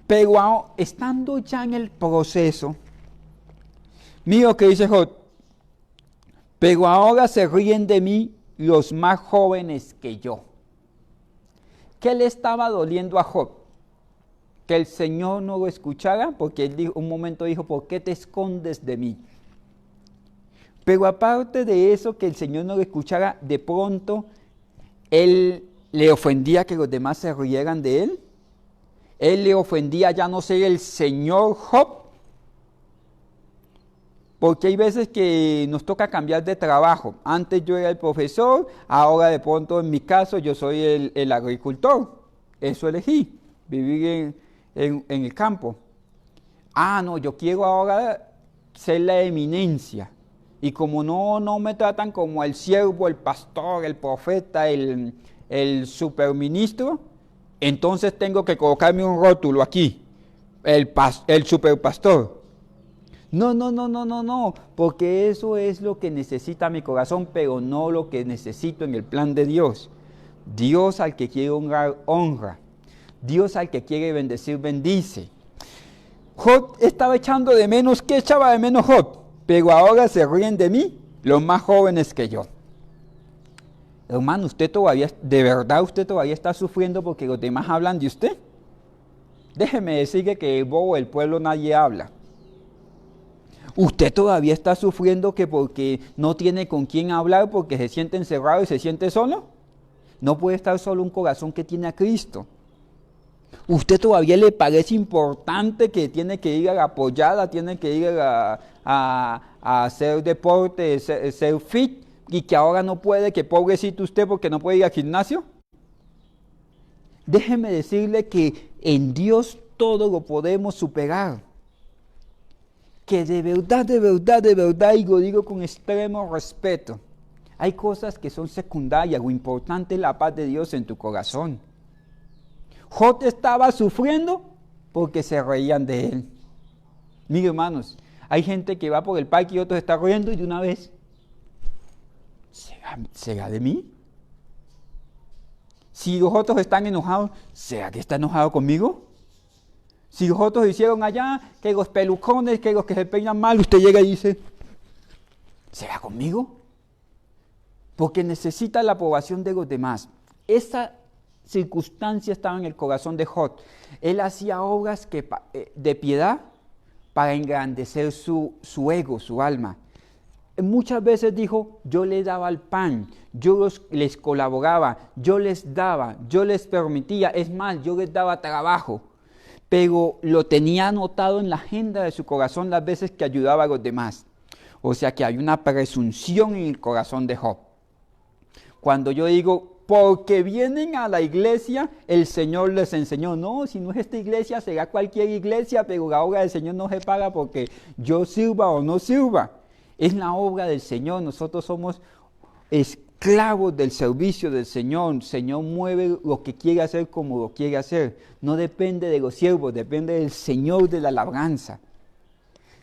pero estando ya en el proceso, mira lo que dice Job, pero ahora se ríen de mí los más jóvenes que yo. ¿Qué le estaba doliendo a Job? Que el Señor no lo escuchara, porque él un momento dijo, ¿por qué te escondes de mí? Pero aparte de eso, que el Señor no lo escuchara, de pronto, él le ofendía que los demás se rieran de él. Él le ofendía ya no ser el Señor Job. Porque hay veces que nos toca cambiar de trabajo. Antes yo era el profesor, ahora de pronto en mi caso yo soy el agricultor. Eso elegí, vivir en el campo. No, yo quiero ahora ser la eminencia. Y como no me tratan como el siervo, el pastor, el profeta, el superministro, entonces tengo que colocarme un rótulo aquí, el superpastor. No, porque eso es lo que necesita mi corazón, pero no lo que necesito en el plan de Dios. Dios al que quiere honrar, honra. Dios al que quiere bendecir, bendice. Job estaba echando de menos, ¿qué echaba de menos Job? Pero ahora se ríen de mí los más jóvenes que yo. Hermano, de verdad usted todavía está sufriendo porque los demás hablan de usted. Déjeme decirle que el bobo del pueblo nadie habla. Usted todavía está sufriendo que porque no tiene con quién hablar, porque se siente encerrado y se siente solo. No puede estar solo un corazón que tiene a Cristo. ¿Usted todavía le parece importante que tiene que ir a la pollada, tiene que ir a hacer deporte, ser fit, y que ahora no puede, que pobrecito usted porque no puede ir al gimnasio? Déjeme decirle que en Dios todo lo podemos superar. Que de verdad, y lo digo con extremo respeto, hay cosas que son secundarias, lo importante es la paz de Dios en tu corazón. Job estaba sufriendo porque se reían de él. Mire, hermanos, hay gente que va por el parque y otros están riendo y de una vez, ¿será de mí? Si los otros están enojados, ¿será que está enojado conmigo? Si los otros hicieron allá, que los pelucones, que los que se peinan mal, usted llega y dice, ¿será conmigo? Porque necesita la aprobación de los demás. Esa circunstancia estaba en el corazón de Job. Él hacía obras de piedad para engrandecer su ego, su alma. Muchas veces dijo, yo les daba el pan, les colaboraba, yo les daba, yo les permitía, es más, yo les daba trabajo. Pero lo tenía anotado en la agenda de su corazón las veces que ayudaba a los demás. O sea que hay una presunción en el corazón de Job. Cuando yo digo, porque vienen a la iglesia, el Señor les enseñó. No, si no es esta iglesia, será cualquier iglesia, pero la obra del Señor no se paga porque yo sirva o no sirva. Es la obra del Señor, nosotros somos esclavos del servicio del Señor. El Señor mueve lo que quiere hacer como lo quiere hacer. No depende de los siervos, depende del Señor de la labranza.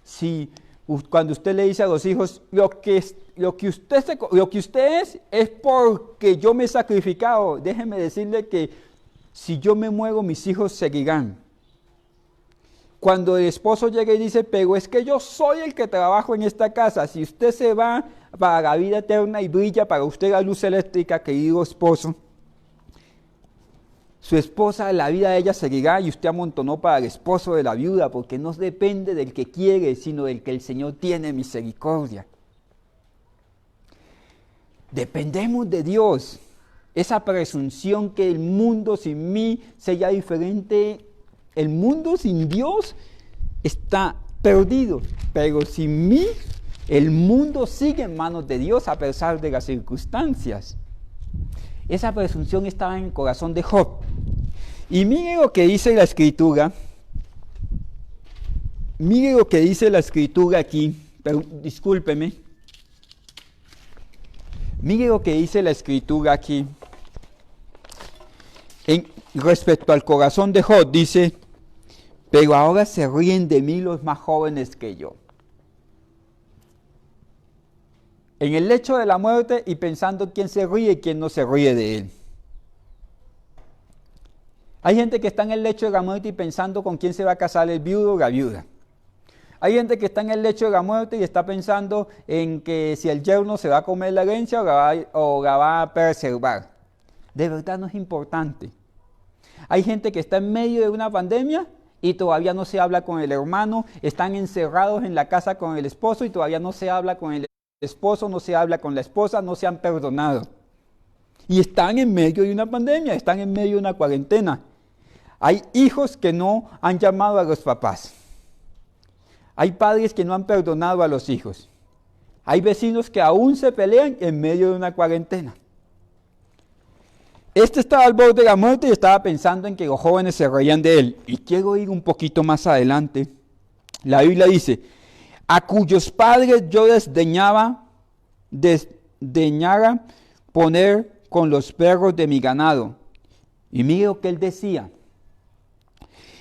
Si cuando usted le dice a los hijos, lo que usted es porque yo me he sacrificado, déjeme decirle que si yo me muero, mis hijos seguirán. Cuando el esposo llega y dice, pero es que yo soy el que trabajo en esta casa, si usted se va para la vida eterna y brilla para usted la luz eléctrica, querido esposo, su esposa, la vida de ella seguirá y usted amontonó para el esposo de la viuda, porque no depende del que quiere, sino del que el Señor tiene misericordia. Dependemos de Dios. Esa presunción que el mundo sin mí sería diferente. El mundo sin Dios está perdido, pero sin mí el mundo sigue en manos de Dios a pesar de las circunstancias. Esa presunción estaba en el corazón de Job. Y mire lo que dice la Escritura. Mire lo que dice la Escritura aquí. Pero, discúlpeme. Mire lo que dice la Escritura aquí. Respecto al corazón de Job, dice: pero ahora se ríen de mí los más jóvenes que yo. En el lecho de la muerte y pensando quién se ríe y quién no se ríe de él. Hay gente que está en el lecho de la muerte y pensando con quién se va a casar el viudo o la viuda. Hay gente que está en el lecho de la muerte y está pensando en que si el yerno se va a comer la herencia o la va a preservar. De verdad no es importante. Hay gente que está en medio de una pandemia y todavía no se habla con el hermano, están encerrados en la casa con el esposo y todavía no se habla con el esposo, no se habla con la esposa, no se han perdonado. Y están en medio de una pandemia, están en medio de una cuarentena. Hay hijos que no han llamado a los papás. Hay padres que no han perdonado a los hijos. Hay vecinos que aún se pelean en medio de una cuarentena. Este estaba al borde de la muerte y estaba pensando en que los jóvenes se reían de él. Y quiero ir un poquito más adelante. La Biblia dice: a cuyos padres yo desdeñara poner con los perros de mi ganado. Y mire lo que él decía: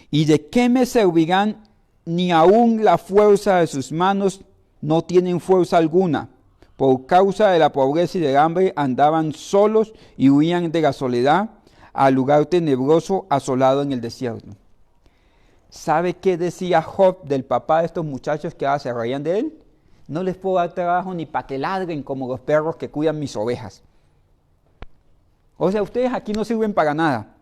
¿y de qué me servirán? Ni aun la fuerza de sus manos no tienen fuerza alguna. Por causa de la pobreza y del hambre andaban solos y huían de la soledad al lugar tenebroso asolado en el desierto. ¿Sabe qué decía Job del papá de estos muchachos que ahora se reían de él? No les puedo dar trabajo ni para que ladren como los perros que cuidan mis ovejas. O sea, ustedes aquí no sirven para nada.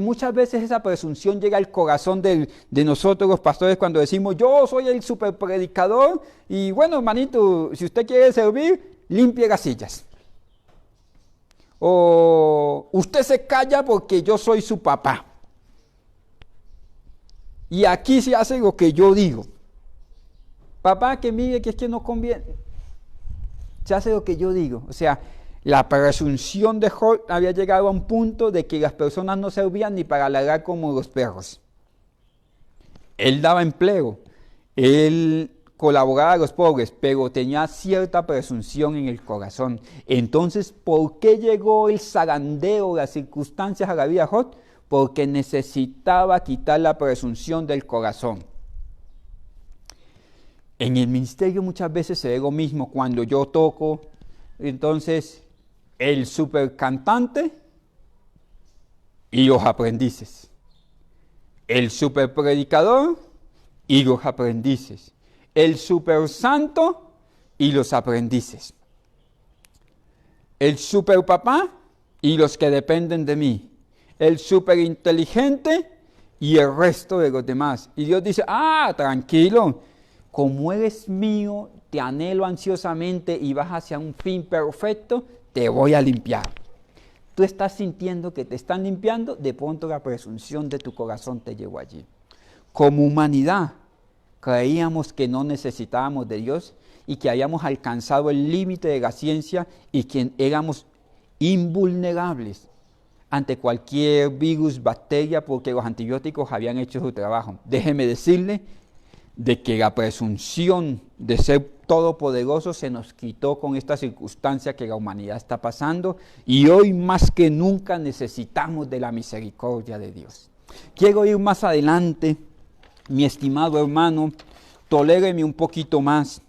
Muchas veces esa presunción llega al corazón de nosotros los pastores cuando decimos: yo soy el super predicador y bueno, hermanito, si usted quiere servir, limpie las sillas. O usted se calla porque yo soy su papá. Y aquí se hace lo que yo digo. Papá, que mire que es que no conviene. Se hace lo que yo digo. O sea, la presunción de Job había llegado a un punto de que las personas no servían ni para ladrar como los perros. Él daba empleo, él colaboraba a los pobres, pero tenía cierta presunción en el corazón. Entonces, ¿por qué llegó el zarandeo, las circunstancias a la vida de Job? Porque necesitaba quitar la presunción del corazón. En el ministerio muchas veces se ve lo mismo. Cuando yo toco, entonces el super cantante y los aprendices. El super predicador y los aprendices. El super santo y los aprendices. El super papá y los que dependen de mí. El super inteligente y el resto de los demás. Y Dios dice: tranquilo, como eres mío, te anhelo ansiosamente y vas hacia un fin perfecto, te voy a limpiar. Tú estás sintiendo que te están limpiando, de pronto la presunción de tu corazón te llevó allí. Como humanidad, creíamos que no necesitábamos de Dios y que habíamos alcanzado el límite de la ciencia y que éramos invulnerables ante cualquier virus, bacteria, porque los antibióticos habían hecho su trabajo. Déjeme decirle de que la presunción de ser todopoderoso se nos quitó con esta circunstancia que la humanidad está pasando y hoy más que nunca necesitamos de la misericordia de Dios. Quiero ir más adelante, mi estimado hermano, toléreme un poquito más.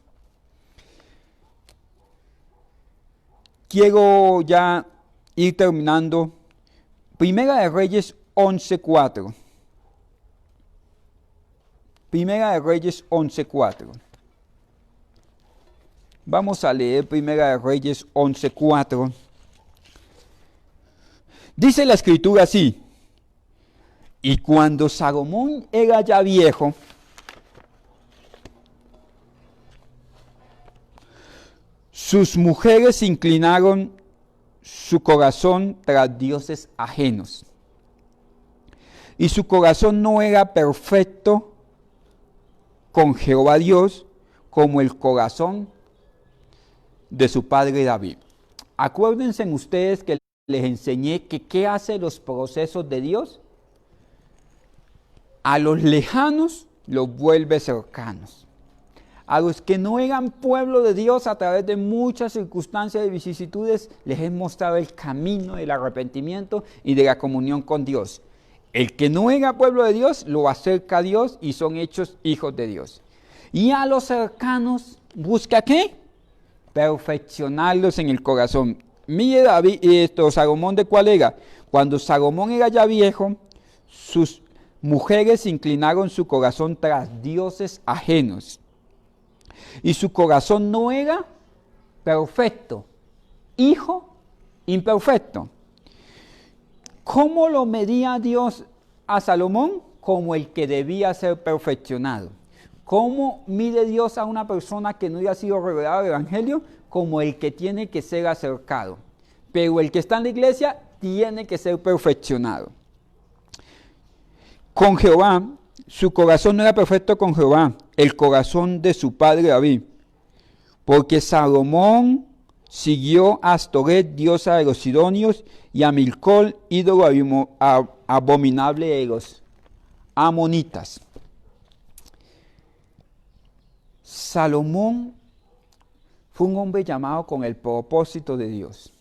Quiero ya ir terminando. Primera de Reyes 11:4. Primera de Reyes 11:4. Vamos a leer Primera de Reyes 11:4. Dice la Escritura así: y cuando Salomón era ya viejo, Sus mujeres inclinaron su corazón tras dioses ajenos. Y su corazón no era perfecto con Jehová Dios como el corazón de su padre David. Acuérdense ustedes que les enseñé que qué hace los procesos de Dios. A los lejanos los vuelve cercanos. A los que no eran pueblo de Dios, a través de muchas circunstancias y vicisitudes, les he mostrado el camino del arrepentimiento y de la comunión con Dios. El que no era pueblo de Dios, lo acerca a Dios y son hechos hijos de Dios. Y a los cercanos, ¿busca qué? Perfeccionarlos en el corazón. Mire Salomón, ¿de cuál era? Cuando Salomón era ya viejo, sus mujeres inclinaron su corazón tras dioses ajenos. Y su corazón no era perfecto, hijo imperfecto. ¿Cómo lo medía Dios a Salomón? Como el que debía ser perfeccionado. ¿Cómo mide Dios a una persona que no haya sido revelado el Evangelio? Como el que tiene que ser acercado. Pero el que está en la iglesia tiene que ser perfeccionado. Con Jehová, su corazón no era perfecto con Jehová, el corazón de su padre David. Porque Salomón siguió a Astoret, diosa de los sidonios, y a Milcol, ídolo abominable de los amonitas. Salomón fue un hombre llamado con el propósito de Dios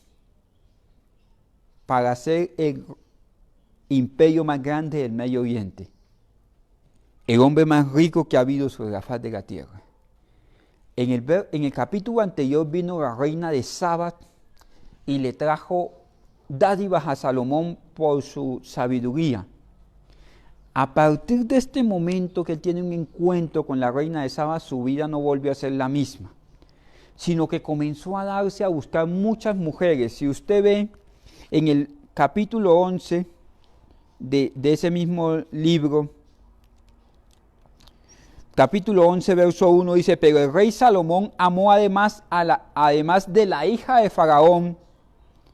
para hacer el imperio más grande del Medio Oriente, el hombre más rico que ha habido sobre la faz de la tierra. En el capítulo anterior vino la reina de Saba y le trajo dádivas a Salomón por su sabiduría. A partir de este momento que él tiene un encuentro con la reina de Saba, su vida no volvió a ser la misma, sino que comenzó a darse a buscar muchas mujeres. Si usted ve en el capítulo 11 de ese mismo libro, capítulo 11, verso 1, dice: pero el rey Salomón amó además de la hija de Faraón.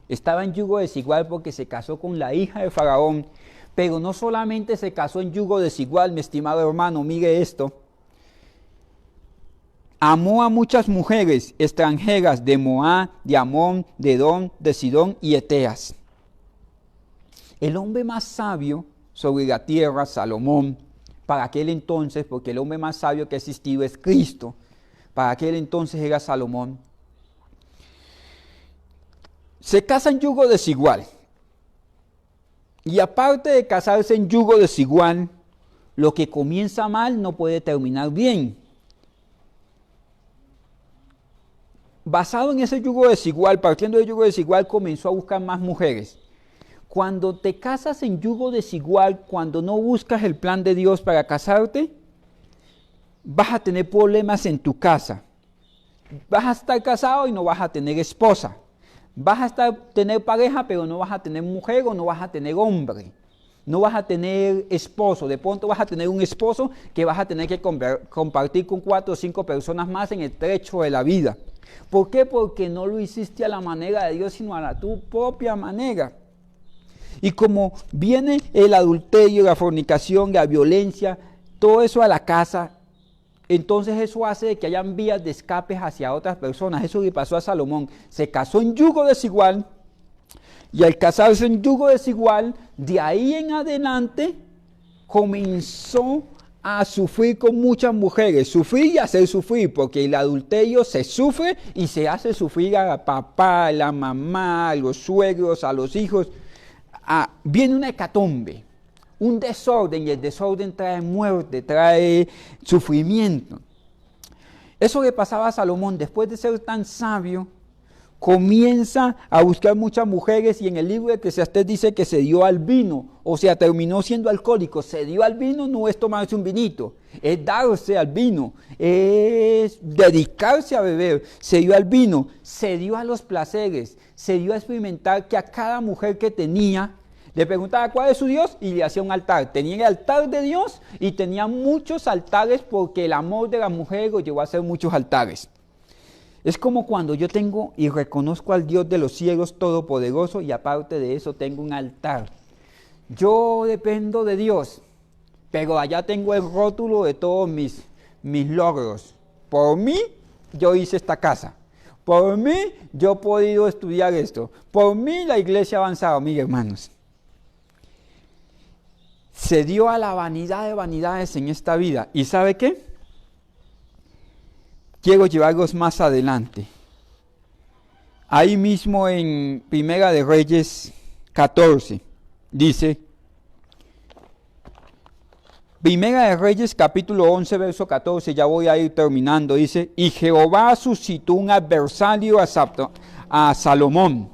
Estaba en yugo desigual porque se casó con la hija de Faraón. Pero no solamente se casó en yugo desigual, mi estimado hermano, mire esto. Amó a muchas mujeres extranjeras de Moab, de Amón, de Edom, de Sidón y Eteas. El hombre más sabio sobre la tierra, Salomón, para aquel entonces, porque el hombre más sabio que ha existido es Cristo, para aquel entonces era Salomón, se casa en yugo desigual. Y aparte de casarse en yugo desigual, lo que comienza mal no puede terminar bien. Basado en ese yugo desigual, partiendo del yugo desigual, comenzó a buscar más mujeres. Cuando te casas en yugo desigual, cuando no buscas el plan de Dios para casarte, vas a tener problemas en tu casa. Vas a estar casado y no vas a tener esposa. Vas a tener pareja, pero no vas a tener mujer o no vas a tener hombre. No vas a tener esposo. De pronto vas a tener un esposo que vas a tener que compartir con 4 o 5 personas más en el trecho de la vida. ¿Por qué? Porque no lo hiciste a la manera de Dios, sino a la tu propia manera. Y como viene el adulterio, la fornicación, la violencia, todo eso a la casa, entonces eso hace que hayan vías de escape hacia otras personas. Eso le pasó a Salomón. Se casó en yugo desigual, y al casarse en yugo desigual, de ahí en adelante comenzó a sufrir con muchas mujeres. Sufrir y hacer sufrir, porque el adulterio se sufre y se hace sufrir a la papá, a la mamá, a los suegros, a los hijos. Viene una hecatombe, un desorden, y el desorden trae muerte, trae sufrimiento. Eso le pasaba a Salomón. Después de ser tan sabio, comienza a buscar muchas mujeres, y en el libro de Eclesiastés dice que se dio al vino, o sea, terminó siendo alcohólico. Se dio al vino no es tomarse un vinito, es darse al vino, es dedicarse a beber. Se dio al vino, se dio a los placeres, se dio a experimentar que a cada mujer que tenía, le preguntaba cuál es su Dios y le hacía un altar. Tenía el altar de Dios y tenía muchos altares, porque el amor de la mujer lo llevó a hacer muchos altares. Es como cuando yo tengo y reconozco al Dios de los cielos todopoderoso y aparte de eso tengo un altar. Yo dependo de Dios, pero allá tengo el rótulo de todos mis logros. Por mí, yo hice esta casa. Por mí, yo he podido estudiar esto. Por mí, la iglesia ha avanzado. Mis hermanos, se dio a la vanidad de vanidades en esta vida. ¿Y sabe qué? Quiero llevarlos más adelante. Ahí mismo en Primera de Reyes 14, dice, Primera de Reyes capítulo 11, verso 14, ya voy a ir terminando, dice, y Jehová suscitó un adversario a Salomón.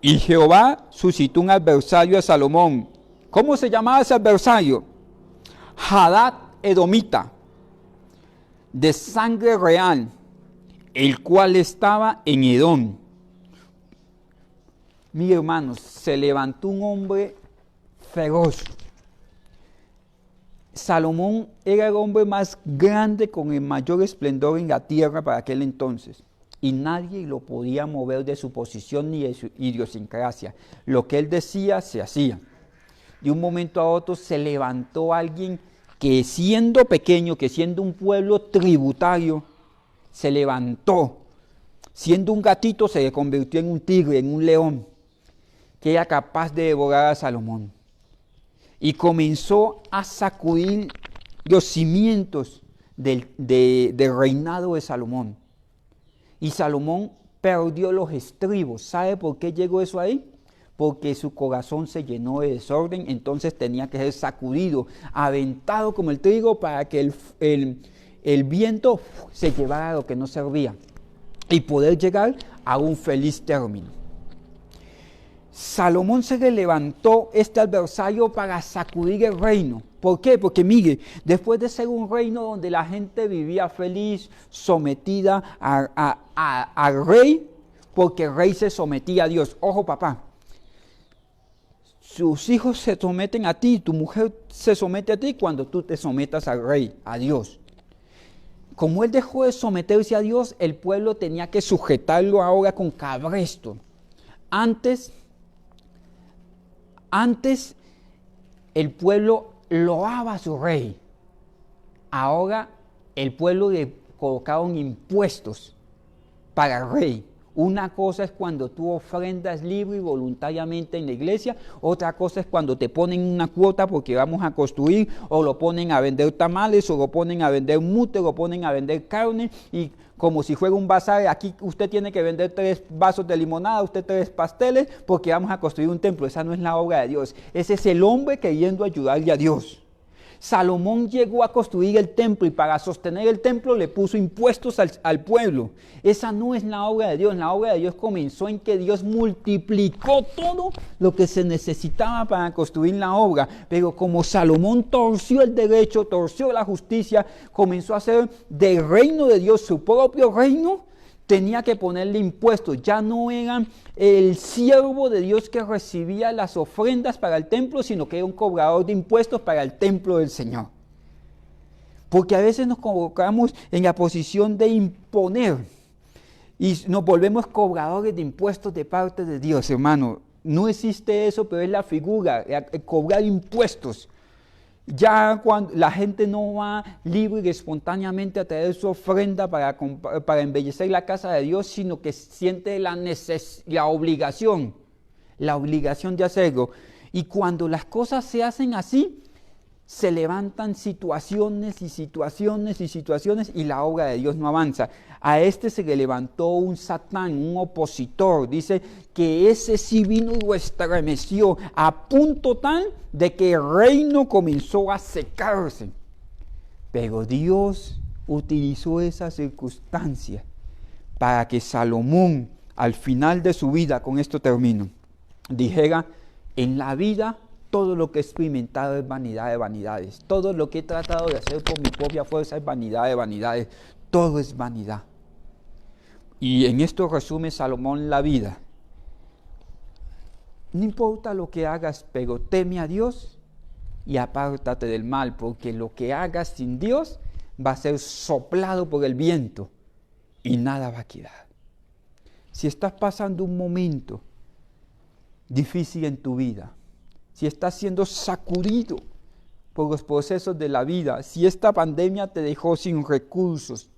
Y Jehová suscitó un adversario a Salomón. ¿Cómo se llamaba ese adversario? Hadad Edomita, de sangre real, el cual estaba en Edom. Mis hermanos, se levantó un hombre feroz. Salomón era el hombre más grande con el mayor esplendor en la tierra para aquel entonces. Y nadie lo podía mover de su posición ni de su idiosincrasia. Lo que él decía, se hacía. De un momento a otro se levantó alguien que siendo pequeño, que siendo un pueblo tributario, se levantó. Siendo un gatito se convirtió en un tigre, en un león, que era capaz de devorar a Salomón. Y comenzó a sacudir los cimientos del reinado de Salomón. Y Salomón perdió los estribos. ¿Sabe por qué llegó eso ahí? Porque su corazón se llenó de desorden, entonces tenía que ser sacudido, aventado como el trigo para que el viento se llevara a lo que no servía y poder llegar a un feliz término. Salomón se le levantó este adversario para sacudir el reino. ¿Por qué? Porque mire, después de ser un reino donde la gente vivía feliz, sometida al rey, porque el rey se sometía a Dios. Ojo, papá, sus hijos se someten a ti, tu mujer se somete a ti cuando tú te sometas al rey, a Dios. Como él dejó de someterse a Dios, el pueblo tenía que sujetarlo ahora con cabresto. Antes el pueblo loaba a su rey. Ahora el pueblo le colocaron impuestos para el rey. Una cosa es cuando tú ofrendas libre y voluntariamente en la iglesia, otra cosa es cuando te ponen una cuota porque vamos a construir, o lo ponen a vender tamales, o lo ponen a vender mute, o lo ponen a vender carne, y como si fuera un bazar, aquí usted tiene que vender 3 vasos de limonada, usted 3 pasteles, porque vamos a construir un templo. Esa no es la obra de Dios, ese es el hombre queriendo ayudarle a Dios. Salomón llegó a construir el templo y para sostener el templo le puso impuestos al pueblo. Esa no es la obra de Dios. La obra de Dios comenzó en que Dios multiplicó todo lo que se necesitaba para construir la obra. Pero como Salomón torció el derecho, torció la justicia, comenzó a hacer del reino de Dios su propio reino, tenía que ponerle impuestos. Ya no era el siervo de Dios que recibía las ofrendas para el templo, sino que era un cobrador de impuestos para el templo del Señor. Porque a veces nos colocamos en la posición de imponer y nos volvemos cobradores de impuestos de parte de Dios, hermano. No existe eso, pero es la figura, cobrar impuestos. Ya cuando la gente no va libre y espontáneamente a traer su ofrenda para embellecer la casa de Dios, sino que siente la obligación de hacerlo. Y cuando las cosas se hacen así, se levantan situaciones y la obra de Dios no avanza. A este se le levantó un Satán, un opositor. Dice que ese sí vino y lo estremeció a punto tal de que el reino comenzó a secarse. Pero Dios utilizó esa circunstancia para que Salomón, al final de su vida, con esto termino, dijera: en la vida todo lo que he experimentado es vanidad de vanidades. Todo lo que he tratado de hacer por mi propia fuerza es vanidad de vanidades. Todo es vanidad. Y en esto resume Salomón la vida. No importa lo que hagas, pero teme a Dios y apártate del mal, porque lo que hagas sin Dios va a ser soplado por el viento y nada va a quedar. Si estás pasando un momento difícil en tu vida, si estás siendo sacudido por los procesos de la vida, si esta pandemia te dejó sin recursos,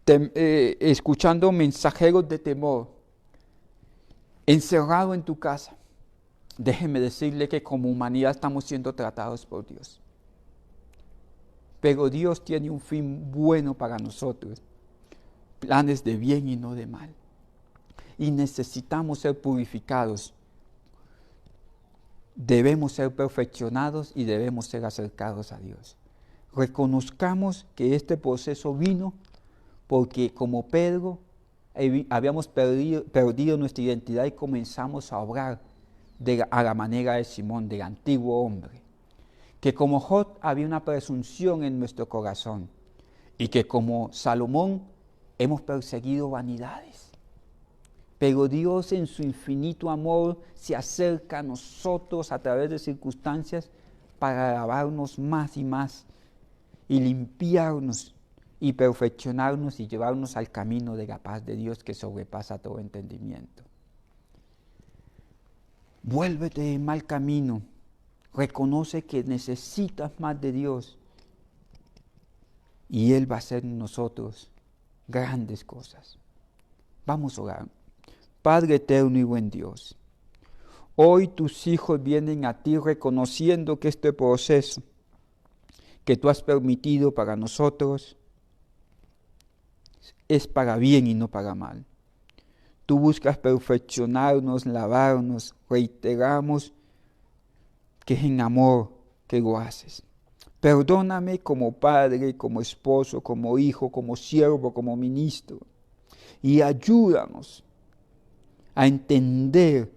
escuchando mensajeros de temor, encerrado en tu casa, déjeme decirle que como humanidad estamos siendo tratados por Dios. Pero Dios tiene un fin bueno para nosotros, planes de bien y no de mal. Y necesitamos ser purificados. Debemos ser perfeccionados y debemos ser acercados a Dios. Reconozcamos que este proceso vino porque como Pedro habíamos perdido nuestra identidad y comenzamos a obrar a la manera de Simón, del antiguo hombre. Que como Job había una presunción en nuestro corazón y que como Salomón hemos perseguido vanidades. Pero Dios en su infinito amor se acerca a nosotros a través de circunstancias para lavarnos más y más y limpiarnos y perfeccionarnos y llevarnos al camino de la paz de Dios que sobrepasa todo entendimiento. Vuélvete del mal camino. Reconoce que necesitas más de Dios y Él va a hacer en nosotros grandes cosas. Vamos a orar. Padre eterno y buen Dios, hoy tus hijos vienen a ti reconociendo que este proceso que tú has permitido para nosotros es para bien y no para mal. Tú buscas perfeccionarnos, lavarnos, reiteramos que es en amor que lo haces. Perdóname como padre, como esposo, como hijo, como siervo, como ministro. Y ayúdanos a entender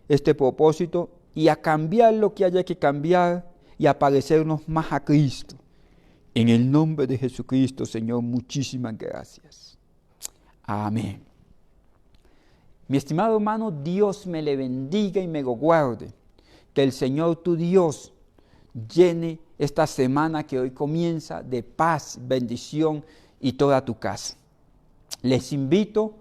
este propósito y a cambiar lo que haya que cambiar y a parecernos más a Cristo. En el nombre de Jesucristo, Señor, muchísimas gracias. Amén. Mi estimado hermano, Dios me le bendiga y me lo guarde. Que el Señor tu Dios llene esta semana que hoy comienza de paz, bendición y toda tu casa. Les invito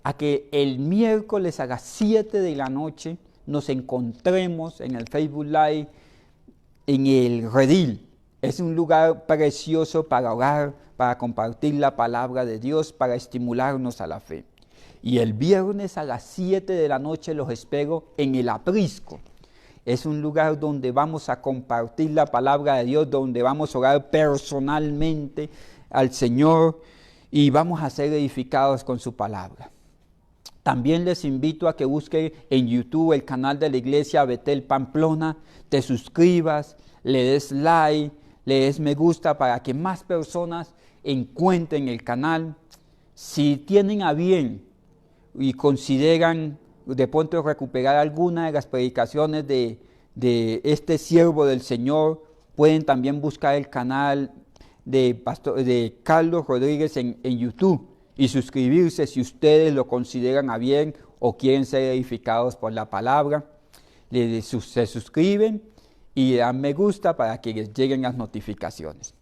a que el miércoles a las 7 de la noche nos encontremos en el Facebook Live en el Redil. Es un lugar precioso para orar, para compartir la palabra de Dios, para estimularnos a la fe. Y el viernes a las 7 de la noche los espero en el Aprisco. Es un lugar donde vamos a compartir la palabra de Dios, donde vamos a orar personalmente al Señor y vamos a ser edificados con su palabra. También les invito a que busquen en YouTube el canal de la iglesia Betel Pamplona, te suscribas, le des like, le des me gusta para que más personas encuentren el canal. Si tienen a bien y consideran de pronto recuperar alguna de las predicaciones de este siervo del Señor, pueden también buscar el canal de Carlos Rodríguez en YouTube y suscribirse si ustedes lo consideran a bien o quieren ser edificados por la palabra. Se suscriben y dan me gusta para que les lleguen las notificaciones.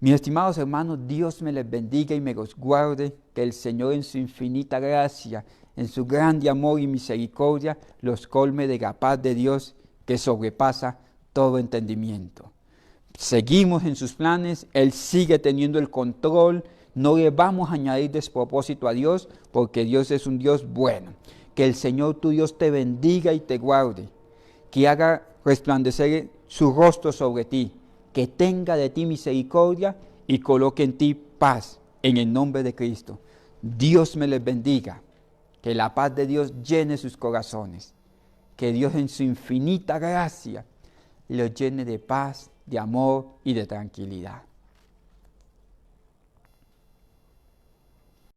Mis estimados hermanos, Dios me les bendiga y me los guarde, que el Señor en su infinita gracia, en su grande amor y misericordia, los colme de la paz de Dios que sobrepasa todo entendimiento. Seguimos en sus planes, Él sigue teniendo el control, no le vamos a añadir despropósito a Dios, porque Dios es un Dios bueno. Que el Señor tu Dios te bendiga y te guarde, que haga resplandecer su rostro sobre ti, que tenga de ti misericordia y coloque en ti paz, en el nombre de Cristo. Dios me les bendiga, que la paz de Dios llene sus corazones, que Dios en su infinita gracia los llene de paz, de amor y de tranquilidad.